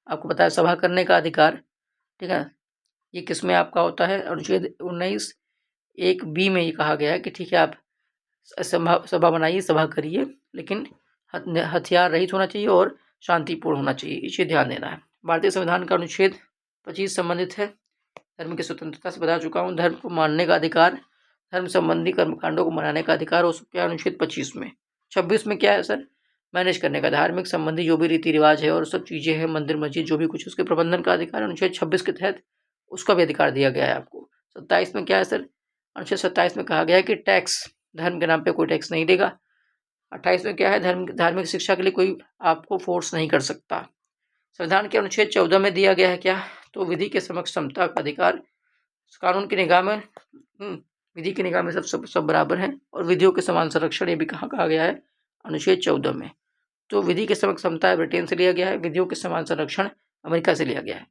आपको पता है सभा करने का अधिकार, ठीक है, ये किसमें आपका होता है? अनुच्छेद 19(1)(b) में ये कहा गया है कि ठीक है आप सभा बनाइए, सभा करिए, लेकिन हथियार रहित होना चाहिए और शांतिपूर्ण होना चाहिए, इसे ध्यान देना है। भारतीय संविधान का अनुच्छेद 25 संबंधित है धर्म की स्वतंत्रता से, बता चुका हूँ। धर्म को मानने का अधिकार, धर्म संबंधी कर्मकांडों को मनाने का अधिकार, वो सब क्या अनुच्छेद 25 में। 26 में क्या है सर? मैनेज करने का, धार्मिक संबंधी जो भी रीति रिवाज है और सब चीज़ें हैं, मंदिर मस्जिद जो भी कुछ, उसके प्रबंधन का अधिकार अनुच्छेद 26 के तहत उसका भी अधिकार दिया गया है आपको। 27 में क्या है सर? अनुच्छेद 27 में कहा गया है कि टैक्स, धर्म के नाम पे कोई टैक्स नहीं देगा। 28 में क्या है? धार्मिक शिक्षा के लिए कोई आपको फोर्स नहीं कर सकता। संविधान के अनुच्छेद 14 में दिया गया है क्या? तो विधि के समक्ष समता का अधिकार, कानून की निगाह में विधि की निगाह में सब बराबर हैं, और विधियों के समान संरक्षण ये भी कहा गया है? अनुच्छेद 14 में। तो विधि के समक्ष समता ब्रिटेन से लिया गया है, विधियों के समान संरक्षण अमेरिका से लिया गया है।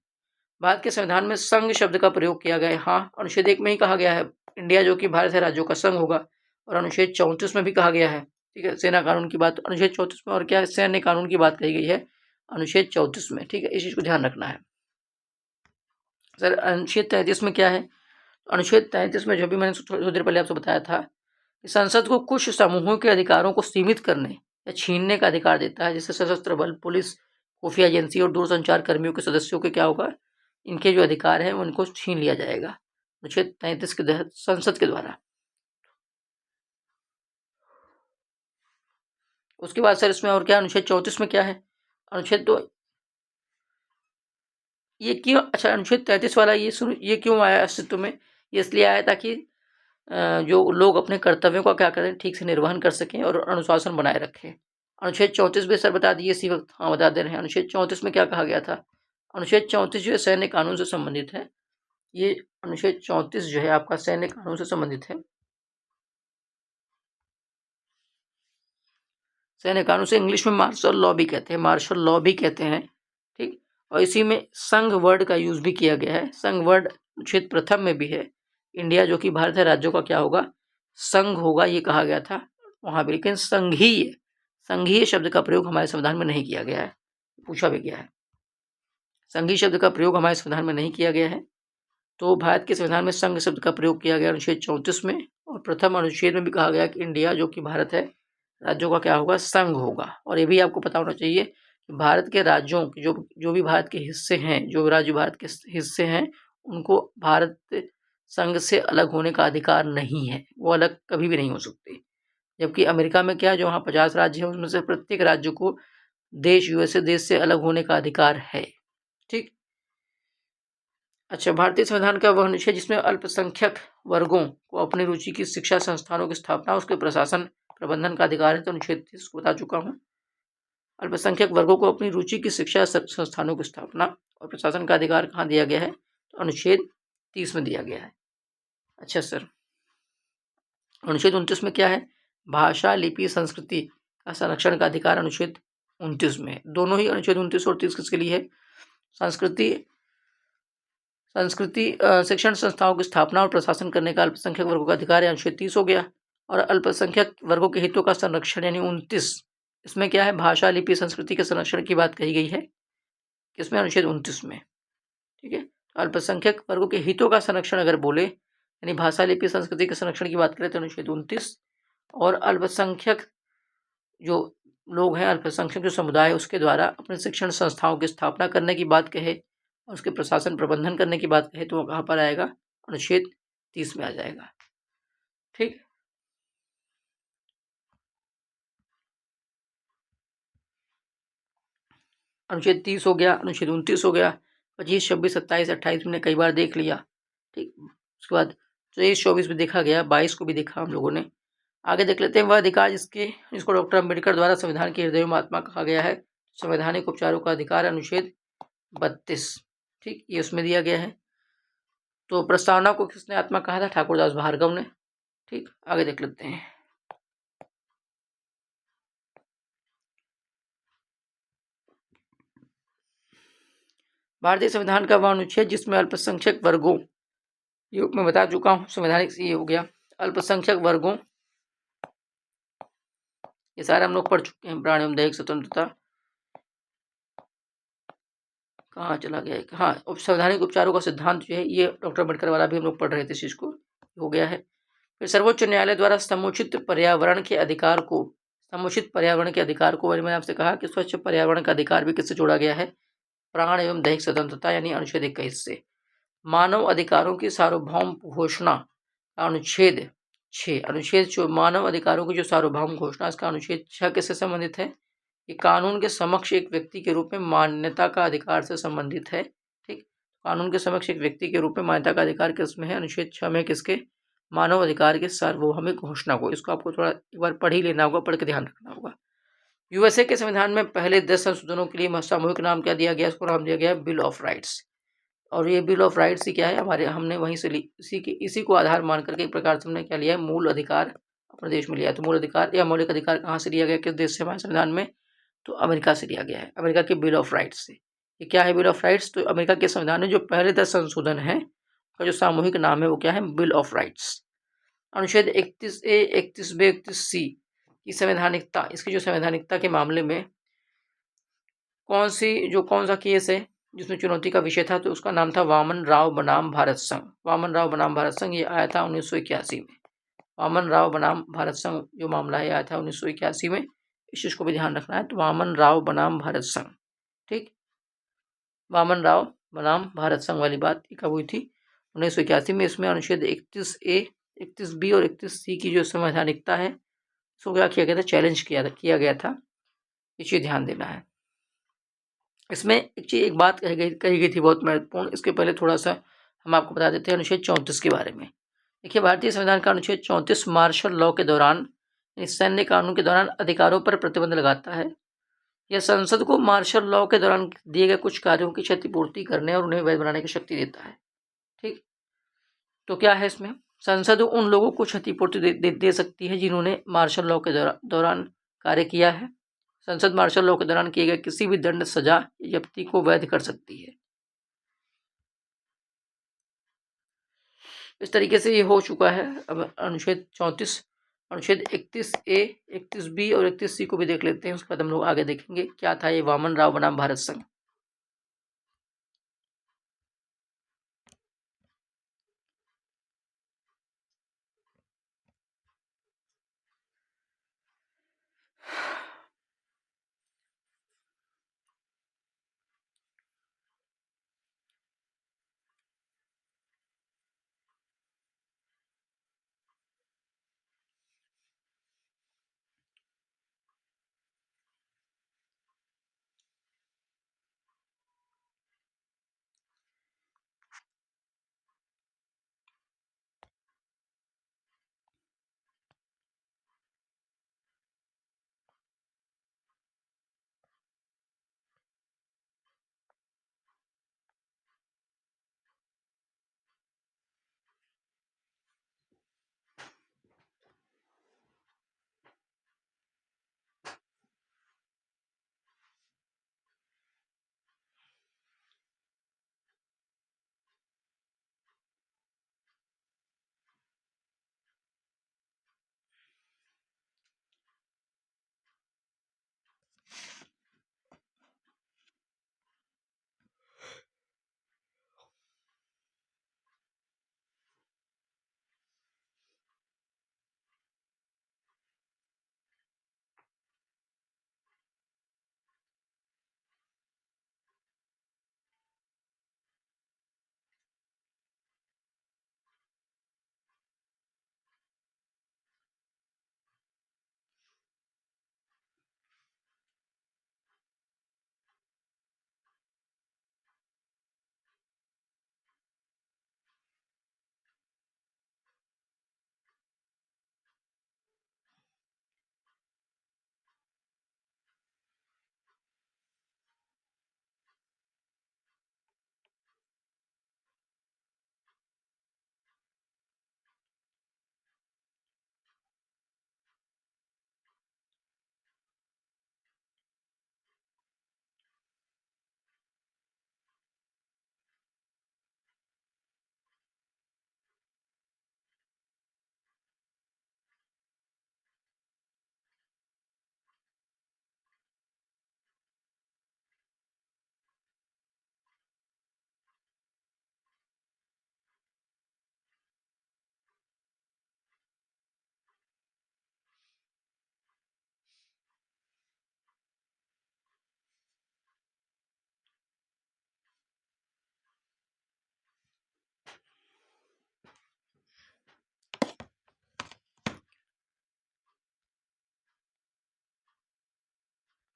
भारत के संविधान में संघ शब्द का प्रयोग किया गया है, हाँ, अनुच्छेद 1 में ही कहा गया है इंडिया जो कि भारत है राज्यों का संघ होगा, और अनुच्छेद 34 में भी कहा गया है, ठीक है, सेना कानून की बात अनुच्छेद 34 में, और क्या है? सैन्य कानून की बात कही गई है अनुच्छेद 34 में, ठीक है, इस चीज को ध्यान रखना है। सर अनुच्छेद 33 में क्या है? अनुच्छेद 33 में जो भी मैंने थोड़ी देर पहले आपसे बताया था कि संसद को कुछ समूहों के अधिकारों को सीमित करने या छीनने का अधिकार देता है, जैसे सशस्त्र बल, पुलिस, खुफिया एजेंसी और दूरसंचार कर्मियों के सदस्यों के क्या होगा? इनके जो अधिकार हैं उनको छीन लिया जाएगा अनुच्छेद 33 के तहत संसद के द्वारा। उसके बाद सर इसमें और क्या? अनुच्छेद 34 में क्या है? अनुच्छेद तो ये क्यों, अच्छा अनुच्छेद 33 वाला ये क्यों आया अस्तित्व में? ये इसलिए आया ताकि जो लोग अपने कर्तव्यों का क्या करें, ठीक से निर्वहन कर सकें और अनुशासन बनाए रखें। अनुच्छेद 34 भी सर बता दिए इसी वक्त। हाँ, बता दे रहे हैं। अनुच्छेद 34 में क्या कहा गया था? अनुच्छेद 34 जो है सैन्य कानून से संबंधित है। ये अनुच्छेद 34 जो है आपका सैन्य कानून से संबंधित है। सैन्य कानून से इंग्लिश में मार्शल लॉ भी कहते हैं, मार्शल लॉ भी कहते हैं, ठीक। और इसी में संघ वर्ड का यूज भी किया गया है। संघ वर्ड अनुच्छेद प्रथम में भी है। इंडिया जो कि भारत है, राज्यों का क्या होगा? संघ होगा, ये कहा गया था वहां भी। लेकिन संघीय शब्द का प्रयोग हमारे संविधान में नहीं किया गया है, पूछा भी गया है। संघीय शब्द का प्रयोग हमारे संविधान में नहीं किया गया है। तो भारत के संविधान में संघ शब्द का प्रयोग किया गया अनुच्छेद 34 में, और प्रथम अनुच्छेद में भी कहा गया कि इंडिया जो कि भारत है, राज्यों का क्या होगा? संघ होगा। और ये भी आपको पता होना चाहिए कि भारत के राज्यों जो भी भारत के हिस्से हैं, जो राज्य भारत के हिस्से हैं, उनको भारत संघ से अलग होने का अधिकार नहीं है, वो अलग कभी भी नहीं हो सकते। जबकि अमेरिका में क्या, जो वहाँ 50 राज्य हैं, उसमें से प्रत्येक राज्य को यूएसए देश से अलग होने का अधिकार है, ठीक। अच्छा, भारतीय संविधान का वह अनुच्छेद जिसमें अल्पसंख्यक वर्गों को अपनी रुचि की शिक्षा संस्थानों की स्थापना, उसके प्रशासन प्रबंधन का अधिकार है, तो अनुच्छेद 30 को बता चुका हूँ। अल्पसंख्यक वर्गों को अपनी रुचि की शिक्षा संस्थानों की स्थापना और प्रशासन का अधिकार कहाँ दिया गया है? तो अनुच्छेद 30 में दिया गया है। अच्छा सर, अनुच्छेद 29 में क्या है? भाषा, लिपि, संस्कृति का संरक्षण का अधिकार अनुच्छेद 29 में। दोनों ही अनुच्छेद 29 और 30 किसके लिए है? संस्कृति शिक्षण संस्थाओं की स्थापना और प्रशासन करने का अल्पसंख्यक वर्गों का अधिकार है, अनुच्छेद 30 हो गया। और अल्पसंख्यक वर्गों के हितों का संरक्षण यानी 29, इसमें क्या है? भाषा, लिपि, संस्कृति के संरक्षण की बात कही गई है, किसमें? अनुच्छेद 29 में, ठीक है। तो अल्पसंख्यक वर्गों के हितों का संरक्षण अगर बोले, यानी भाषा, लिपि, संस्कृति के संरक्षण की बात करें, तो अनुच्छेद 29। और अल्पसंख्यक जो लोग हैं, अल्पसंख्यक जो समुदाय है, उसके द्वारा अपने शिक्षण संस्थाओं की स्थापना करने की बात कहे और उसके प्रशासन प्रबंधन करने की बात कहे, तो वो कहाँ पर आएगा? अनुच्छेद 30 में आ जाएगा, ठीक। अनुच्छेद 30 हो गया, अनुच्छेद 29 हो गया, 25, 26, 27, 28 मैंने कई बार देख लिया, ठीक। उसके बाद 23, 24 भी देखा गया, 22 को भी देखा हम लोगों ने। आगे देख लेते हैं, वह अधिकार जिसको डॉक्टर अम्बेडकर द्वारा संविधान के हृदय में आत्मा कहा गया है, संवैधानिक उपचारों का अधिकार, अनुच्छेद 32, ठीक, ये उसमें दिया गया है। तो प्रस्तावना को किसने आत्मा कहा था? ठाकुरदास भार्गव ने, ठीक। आगे देख लेते हैं, भारतीय संविधान का वह अनुच्छेद जिसमें अल्पसंख्यक वर्गों, ये मैं बता चुका हूँ, संवैधानिक ये हो गया। अल्पसंख्यक वर्गों, ये सारे हम लोग पढ़ चुके हैं। प्राण एवं दैहिक स्वतंत्रता कहाँ चला गया? हाँ, संवैधानिक उपचारों का सिद्धांत जो है, ये डॉक्टर अम्बेडकर वाला भी हम लोग पढ़ रहे थे, इस चीज को हो गया है। फिर सर्वोच्च न्यायालय द्वारा समुचित पर्यावरण के अधिकार को मैंने आपसे कहा कि स्वच्छ पर्यावरण का अधिकार भी किससे जोड़ा गया है? प्राण एवं दैहिक स्वतंत्रता यानी अनुच्छेद 21 से। मानव अधिकारों की सार्वभौम घोषणा अनुच्छेद 6, मानव अधिकारों की जो सार्वभौम घोषणा, इसका अनुच्छेद 6 किससे संबंधित है? कि कानून के समक्ष एक व्यक्ति के रूप में मान्यता का अधिकार से संबंधित है, ठीक। कानून के समक्ष एक व्यक्ति के रूप में मान्यता का अधिकार किसमें है? अनुच्छेद 6 में। किसके? मानव अधिकार के सार्वभौमिक घोषणा को। इसको आपको थोड़ा एक बार पढ़ ही लेना होगा, पढ़ के ध्यान रखना होगा। यूएसए के संविधान में पहले 10 संशोधनों के लिए सामूहिक नाम क्या दिया गया? इसको नाम दिया गया बिल ऑफ राइट्स। और ये बिल ऑफ राइट्स ही क्या है? हमने वहीं से इसी को आधार मान करके एक प्रकार से हमने क्या लिया है? मूल अधिकार अपने देश में लिया। तो मूल अधिकार या मौलिक अधिकार कहाँ से लिया गया? किस देश से हमारे संविधान में? तो अमेरिका से लिया गया है, अमेरिका के बिल ऑफ राइट्स से। ये क्या है बिल ऑफ राइट्स? तो अमेरिका के संविधान में जो पहले 10 संशोधन है, उसका जो सामूहिक नाम है वो क्या है? Bill of rights. अनुच्छेद 31A, 31B, 31C की संवैधानिकता, इसकी जो संवैधानिकता के मामले में कौन सा केस है जिसमें चुनौती का विषय था? तो उसका नाम था वामन राव बनाम भारत संघ। वामन राव बनाम भारत संघ ये आया था 1981 में। वामन राव बनाम भारत संघ जो मामला है आया था 1981 में। इस चीज को भी ध्यान रखना है। तो वामन राव बनाम भारत संघ, ठीक। वामन राव बनाम भारत संघ वाली बात कब हुई थी? 1981 में। इसमें अनुच्छेद 31A, 31B और 31C की जो संवैधानिकता है, उसको क्या किया गया था? चैलेंज किया गया था। ये चीज ध्यान देना है। इसमें एक बात कही गई थी बहुत महत्वपूर्ण। इसके पहले थोड़ा सा हम आपको बता देते हैं अनुच्छेद 34 के बारे में। देखिए, भारतीय संविधान का अनुच्छेद 34 मार्शल लॉ के दौरान, सैन्य कानून के दौरान अधिकारों पर प्रतिबंध लगाता है। यह संसद को मार्शल लॉ के दौरान दिए गए कुछ कार्यों की क्षतिपूर्ति करने और उन्हें वैध बनाने की शक्ति देता है। ठीक, तो क्या है इसमें, संसद उन लोगों को क्षतिपूर्ति दे सकती है जिन्होंने मार्शल लॉ के दौरान कार्य किया है। संसद मार्शल लॉ के दौरान किए गए किसी भी दंड, सजा, जब्ती को वैध कर सकती है। इस तरीके से ये हो चुका है। अब अनुच्छेद 34, अनुच्छेद 31A, 31B और 31C को भी देख लेते हैं। उसके बाद हम लोग आगे देखेंगे क्या था ये वामन राव बनाम भारत संघ।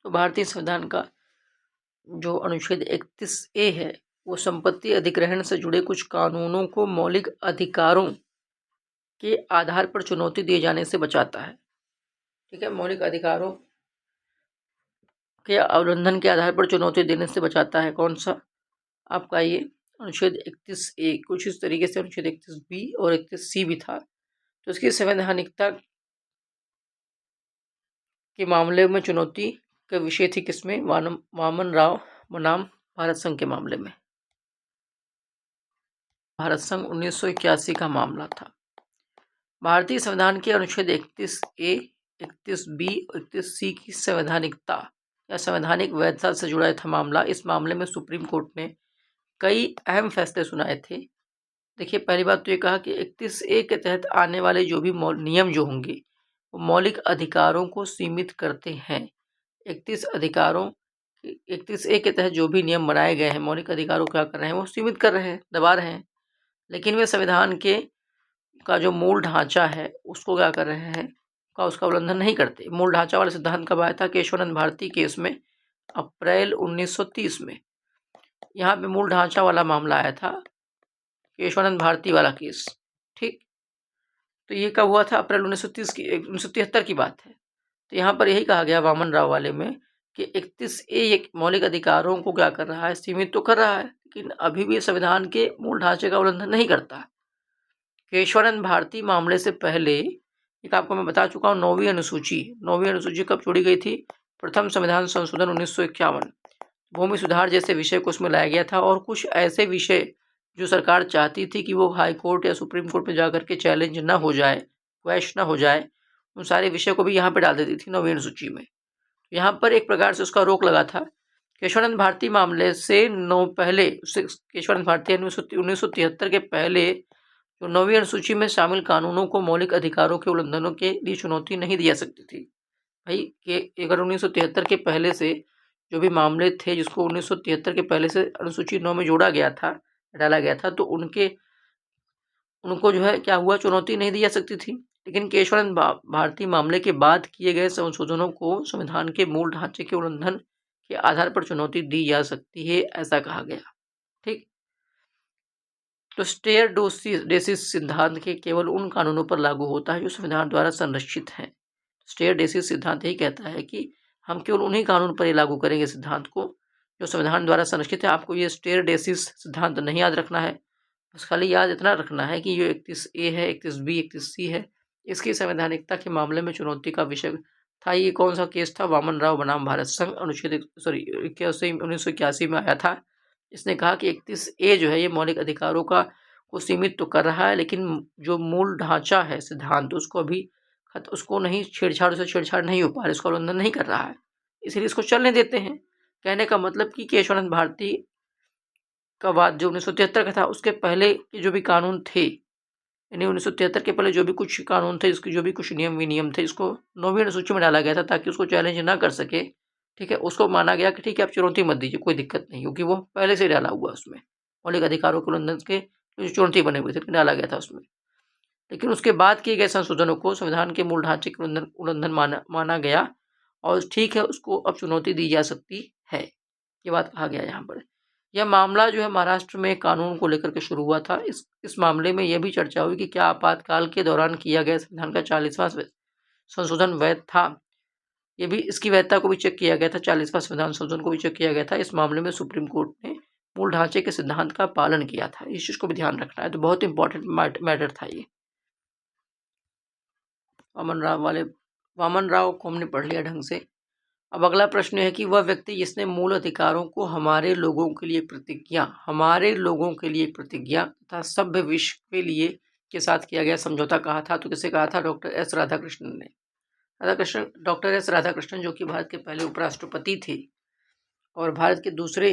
तो भारतीय संविधान का जो अनुच्छेद 31A है वो संपत्ति अधिग्रहण से जुड़े कुछ कानूनों को मौलिक अधिकारों के आधार पर चुनौती दिए जाने से बचाता है। ठीक है, मौलिक अधिकारों के उल्लंघन के आधार पर चुनौती देने से बचाता है। कौन सा? आपका ये अनुच्छेद 31A। कुछ इस तरीके से अनुच्छेद 31B और 31C भी था। तो इसकी संवैधानिकता के मामले में चुनौती का विषय थी किसमें? वामन राव बनाम भारत संघ के मामले में। भारत संघ 1981 का मामला था। भारतीय संविधान के अनुच्छेद 31A, 31B और 31C की संवैधानिकता या संवैधानिक वैधता से जुड़ा था मामला। इस मामले में सुप्रीम कोर्ट ने कई अहम फैसले सुनाए थे। देखिए, पहली बात तो ये कहा कि 31A के तहत आने वाले जो भी नियम जो होंगे वो मौलिक अधिकारों को सीमित करते हैं। 31A के तहत जो भी नियम बनाए गए हैं मौलिक अधिकारों क्या कर रहे हैं? वो सीमित कर रहे हैं, दबा रहे हैं। लेकिन वे संविधान के का जो मूल ढांचा है उसको क्या कर रहे हैं? उसका उल्लंघन नहीं करते। मूल ढांचा वाला सिद्धांत कब आया था? केशवानंद भारती केस में, अप्रैल 1930 में। यहाँ पे मूल ढांचा वाला मामला आया था केशवानंद भारती वाला केस। ठीक, तो ये कब हुआ था? अप्रैल 1973 की बात है। तो यहाँ पर यही कहा गया वामन राव वाले में कि 31A मौलिक अधिकारों को क्या कर रहा है? सीमित तो कर रहा है, लेकिन अभी भी संविधान के मूल ढांचे का उल्लंघन नहीं करता। केशवानंद भारती मामले से पहले एक आपको मैं बता चुका हूँ, 9वीं अनुसूची कब जोड़ी गई थी? प्रथम संविधान संशोधन 1951, भूमि सुधार जैसे विषय को उसमें लाया गया था, और कुछ ऐसे विषय जो सरकार चाहती थी कि वो हाई कोर्ट या सुप्रीम कोर्ट में जाकर के चैलेंज ना हो जाए, क्वैश ना हो जाए, उन सारे विषय को भी यहाँ पे डाल देती थी 9वीं अनुसूची में। यहाँ पर एक प्रकार से उसका रोक लगा था। केशवानंद भारती मामले से केशवानंद भारती 1973 के पहले जो 9वीं अनुसूची में शामिल कानूनों को मौलिक अधिकारों के उल्लंघनों के लिए चुनौती नहीं दी जा सकती थी। भाई कि अगर 1973 के पहले से जो भी मामले थे जिसको 1973 के पहले से अनुसूची 9 में जोड़ा गया था, डाला गया था, तो उनको जो है क्या हुआ, चुनौती नहीं दी जा सकती थी। लेकिन केशवानंद भारती मामले के बाद किए गए संशोधनों को संविधान के मूल ढांचे के उल्लंघन के आधार पर चुनौती दी जा सकती है, ऐसा कहा गया। ठीक, तो स्टेयर डेसिस सिद्धांत के केवल उन कानूनों पर लागू होता है जो संविधान द्वारा संरक्षित हैं। स्टेयर डेसिस सिद्धांत यही कहता है कि हम केवल उन्हीं कानून पर लागू करेंगे सिद्धांत को जो संविधान द्वारा संरक्षित है। आपको ये स्टेयर डेसिस सिद्धांत नहीं याद रखना है, बस खाली याद इतना रखना है कि जो 31A है, 31B, 31C है, इसकी संवैधानिकता के मामले में चुनौती का विषय था। ये कौन सा केस था? वामन राव बनाम भारत संघ, अनुच्छेद 1981 में आया था। इसने कहा कि 31A जो है ये मौलिक अधिकारों को सीमित तो कर रहा है, लेकिन जो मूल ढांचा है सिद्धांत उसको नहीं छेड़छाड़ नहीं हो पा रहा, इसका उल्लंघन नहीं कर रहा है, इसलिए इसको चलने देते हैं। कहने का मतलब कि केशवानंद भारती का वाद जो 1973 का था, उसके पहले के जो भी कानून थे, यानी 1973 के पहले जो भी कुछ कानून थे, इसके जो भी कुछ नियम विनियम थे, इसको 9वीं अनुसूची में डाला गया था ताकि उसको चैलेंज ना कर सके। ठीक है, उसको माना गया कि ठीक है आप चुनौती मत दीजिए, कोई दिक्कत नहीं, क्योंकि वो पहले से डाला हुआ उसमें मौलिक अधिकारों के उल्लंघन के जो चुनौती बने हुए थे डाला गया था उसमें। लेकिन उसके बाद किए गए संशोधनों को संविधान के मूल ढांचे के उल्लंघन माना गया, और ठीक है उसको अब चुनौती दी जा सकती है, ये बात कहा गया यहाँ पर। यह मामला जो है महाराष्ट्र में कानून को लेकर के शुरू हुआ था। इस मामले में यह भी चर्चा हुई कि क्या आपातकाल के दौरान किया गया संविधान का 40वां संशोधन वैध था। ये भी, इसकी वैधता को भी चेक किया गया था, 40वां संविधान संशोधन को भी चेक किया गया था। इस मामले में सुप्रीम कोर्ट ने मूल ढांचे के सिद्धांत का पालन किया था, इस चीज को भी ध्यान रखना है। तो बहुत इंपॉर्टेंट मैटर था ये। वामन राव को हमने पढ़ लिया ढंग से। अब अगला प्रश्न है कि वह व्यक्ति जिसने मूल अधिकारों को हमारे लोगों के लिए प्रतिज्ञा तथा सभ्य विश्व के लिए के साथ किया गया समझौता कहा था, तो किसे कहा था? डॉक्टर एस राधाकृष्णन ने। डॉक्टर एस राधाकृष्णन जो कि भारत के पहले उपराष्ट्रपति थे और भारत के दूसरे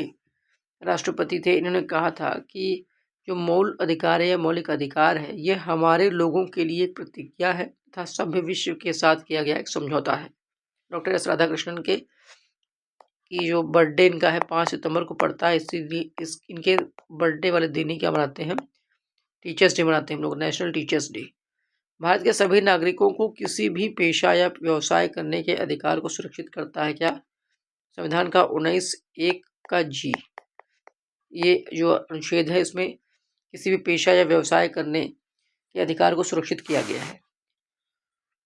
राष्ट्रपति थे, इन्होंने कहा था कि जो मूल अधिकार है या मौलिक अधिकार है, ये हमारे लोगों के लिए एक प्रतिज्ञा है तथा सभ्य विश्व के साथ किया गया एक समझौता है। डॉक्टर एस राधाकृष्णन की जो बर्थडे इनका है 5 सितंबर को पड़ता है, इसलिए इनके बर्थडे वाले दिन ही क्या मनाते हैं? टीचर्स डे मनाते हैं हम लोग, नेशनल टीचर्स डे। भारत के सभी नागरिकों को किसी भी पेशा या व्यवसाय करने के अधिकार को सुरक्षित करता है क्या? संविधान का 19(1) का G, ये जो अनुच्छेद है इसमें किसी भी पेशा या व्यवसाय करने के अधिकार को सुरक्षित किया गया है।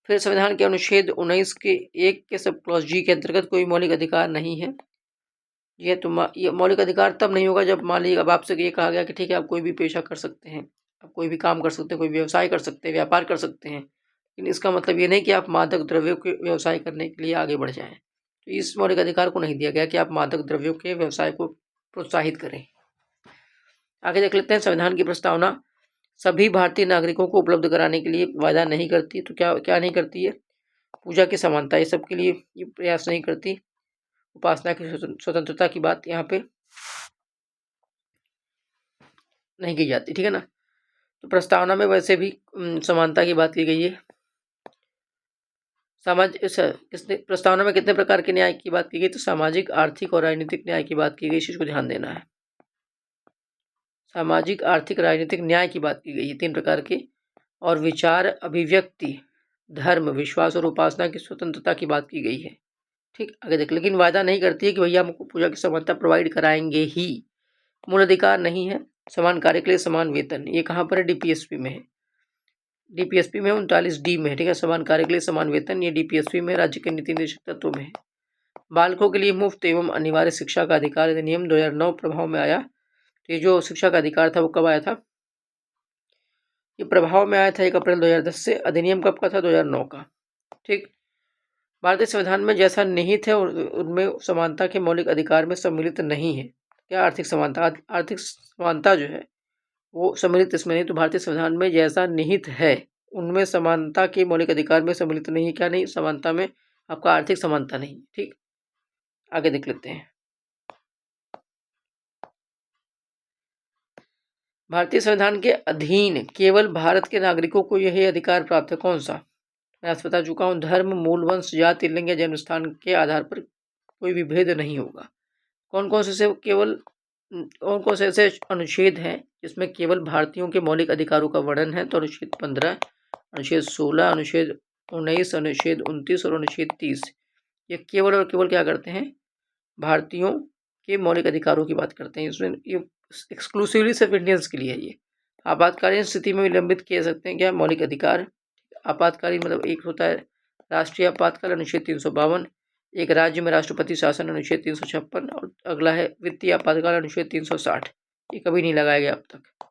फिर संविधान के अनुच्छेद 19 के 1 के सब क्लॉज G के अंतर्गत कोई मौलिक अधिकार नहीं है। ये मौलिक अधिकार तब नहीं होगा जब मान लीजिए अब आपसे ये कहा गया कि ठीक है आप कोई भी पेशा कर सकते हैं, आप कोई भी काम कर सकते हैं, कोई व्यवसाय कर सकते हैं, व्यापार कर सकते हैं, लेकिन इसका मतलब ये नहीं कि आप मादक द्रव्यों के व्यवसाय करने के लिए आगे बढ़ जाएं। तो इस मौलिक अधिकार को नहीं दिया गया कि आप मादक द्रव्यों के व्यवसाय को प्रोत्साहित करें। आगे देख लेते हैं। संविधान की प्रस्तावना सभी भारतीय नागरिकों को उपलब्ध कराने के लिए वायदा नहीं करती, तो क्या नहीं करती है? पूजा की समानता, ये सबके लिए ये प्रयास नहीं करती। उपासना की स्वतंत्रता की बात यहाँ पे नहीं की जाती, ठीक है ना। तो प्रस्तावना में वैसे भी समानता की बात की गई है। प्रस्तावना में कितने प्रकार के न्याय की बात की गई? तो सामाजिक, आर्थिक और राजनीतिक न्याय की बात की गई, इस चीज को ध्यान देना है। सामाजिक, आर्थिक, राजनीतिक न्याय की बात की गई है 3 प्रकार के, और विचार, अभिव्यक्ति, धर्म, विश्वास और उपासना की स्वतंत्रता की बात की गई है। ठीक, आगे देख। लेकिन वायदा नहीं करती है कि भैया हमको पूजा की समानता प्रोवाइड कराएंगे ही, मूल अधिकार नहीं है। समान कार्य के लिए समान वेतन, ये कहाँ पर है? डीपीएसपी में है। डीपीएसपी में 39D में है, ठीक है। समान कार्य के लिए समान वेतन, ये डीपीएसपी में राज्य के नीति निर्देशक तत्वों में है। बालकों के लिए मुफ्त एवं अनिवार्य शिक्षा का अधिकार अधिनियम 2009 प्रभाव में आया। तो ये जो शिक्षा का अधिकार था वो कब आया था? ये प्रभाव में आया था 1 अप्रैल 2010 से। अधिनियम कब का था? 2009 का, ठीक। भारतीय संविधान में जैसा निहित है उनमें समानता के मौलिक अधिकार में सम्मिलित नहीं है। क्या आर्थिक समानता? आर्थिक समानता जो है वो सम्मिलित इसमें नहीं। तो भारतीय संविधान में जैसा निहित है उनमें समानता के मौलिक अधिकार में सम्मिलित नहीं है। क्या नहीं? समानता में आपका आर्थिक समानता नहीं, ठीक। आगे देख लेते हैं। भारतीय संविधान के अधीन केवल भारत के नागरिकों को यही अधिकार प्राप्त है। कौन सा? मैं आपसे बता चुका हूँ, धर्म, मूल, वंश, जाति, लिंग या जन्म स्थान के आधार पर कोई भी भेद नहीं होगा। कौन कौन से ऐसे अनुच्छेद हैं जिसमें केवल भारतीयों के मौलिक अधिकारों का वर्णन है? तो अनुच्छेद 15, अनुच्छेद 16, अनुच्छेद 19, अनुच्छेद 29 और अनुच्छेद 30। ये केवल और केवल क्या करते हैं? भारतीयों के मौलिक अधिकारों की बात करते हैं। इसमें ये एक्सक्लूसिवली सिर्फ इंडियंस के लिए है। ये आपातकालीन स्थिति में विलंबित किए सकते हैं क्या? मौलिक अधिकार। आपातकालीन मतलब एक होता है राष्ट्रीय आपातकाल, अनुच्छेद 352, एक राज्य में राष्ट्रपति शासन, अनुच्छेद 356, और अगला है वित्तीय आपातकाल, अनुच्छेद 360। ये कभी नहीं लगाया गया अब तक।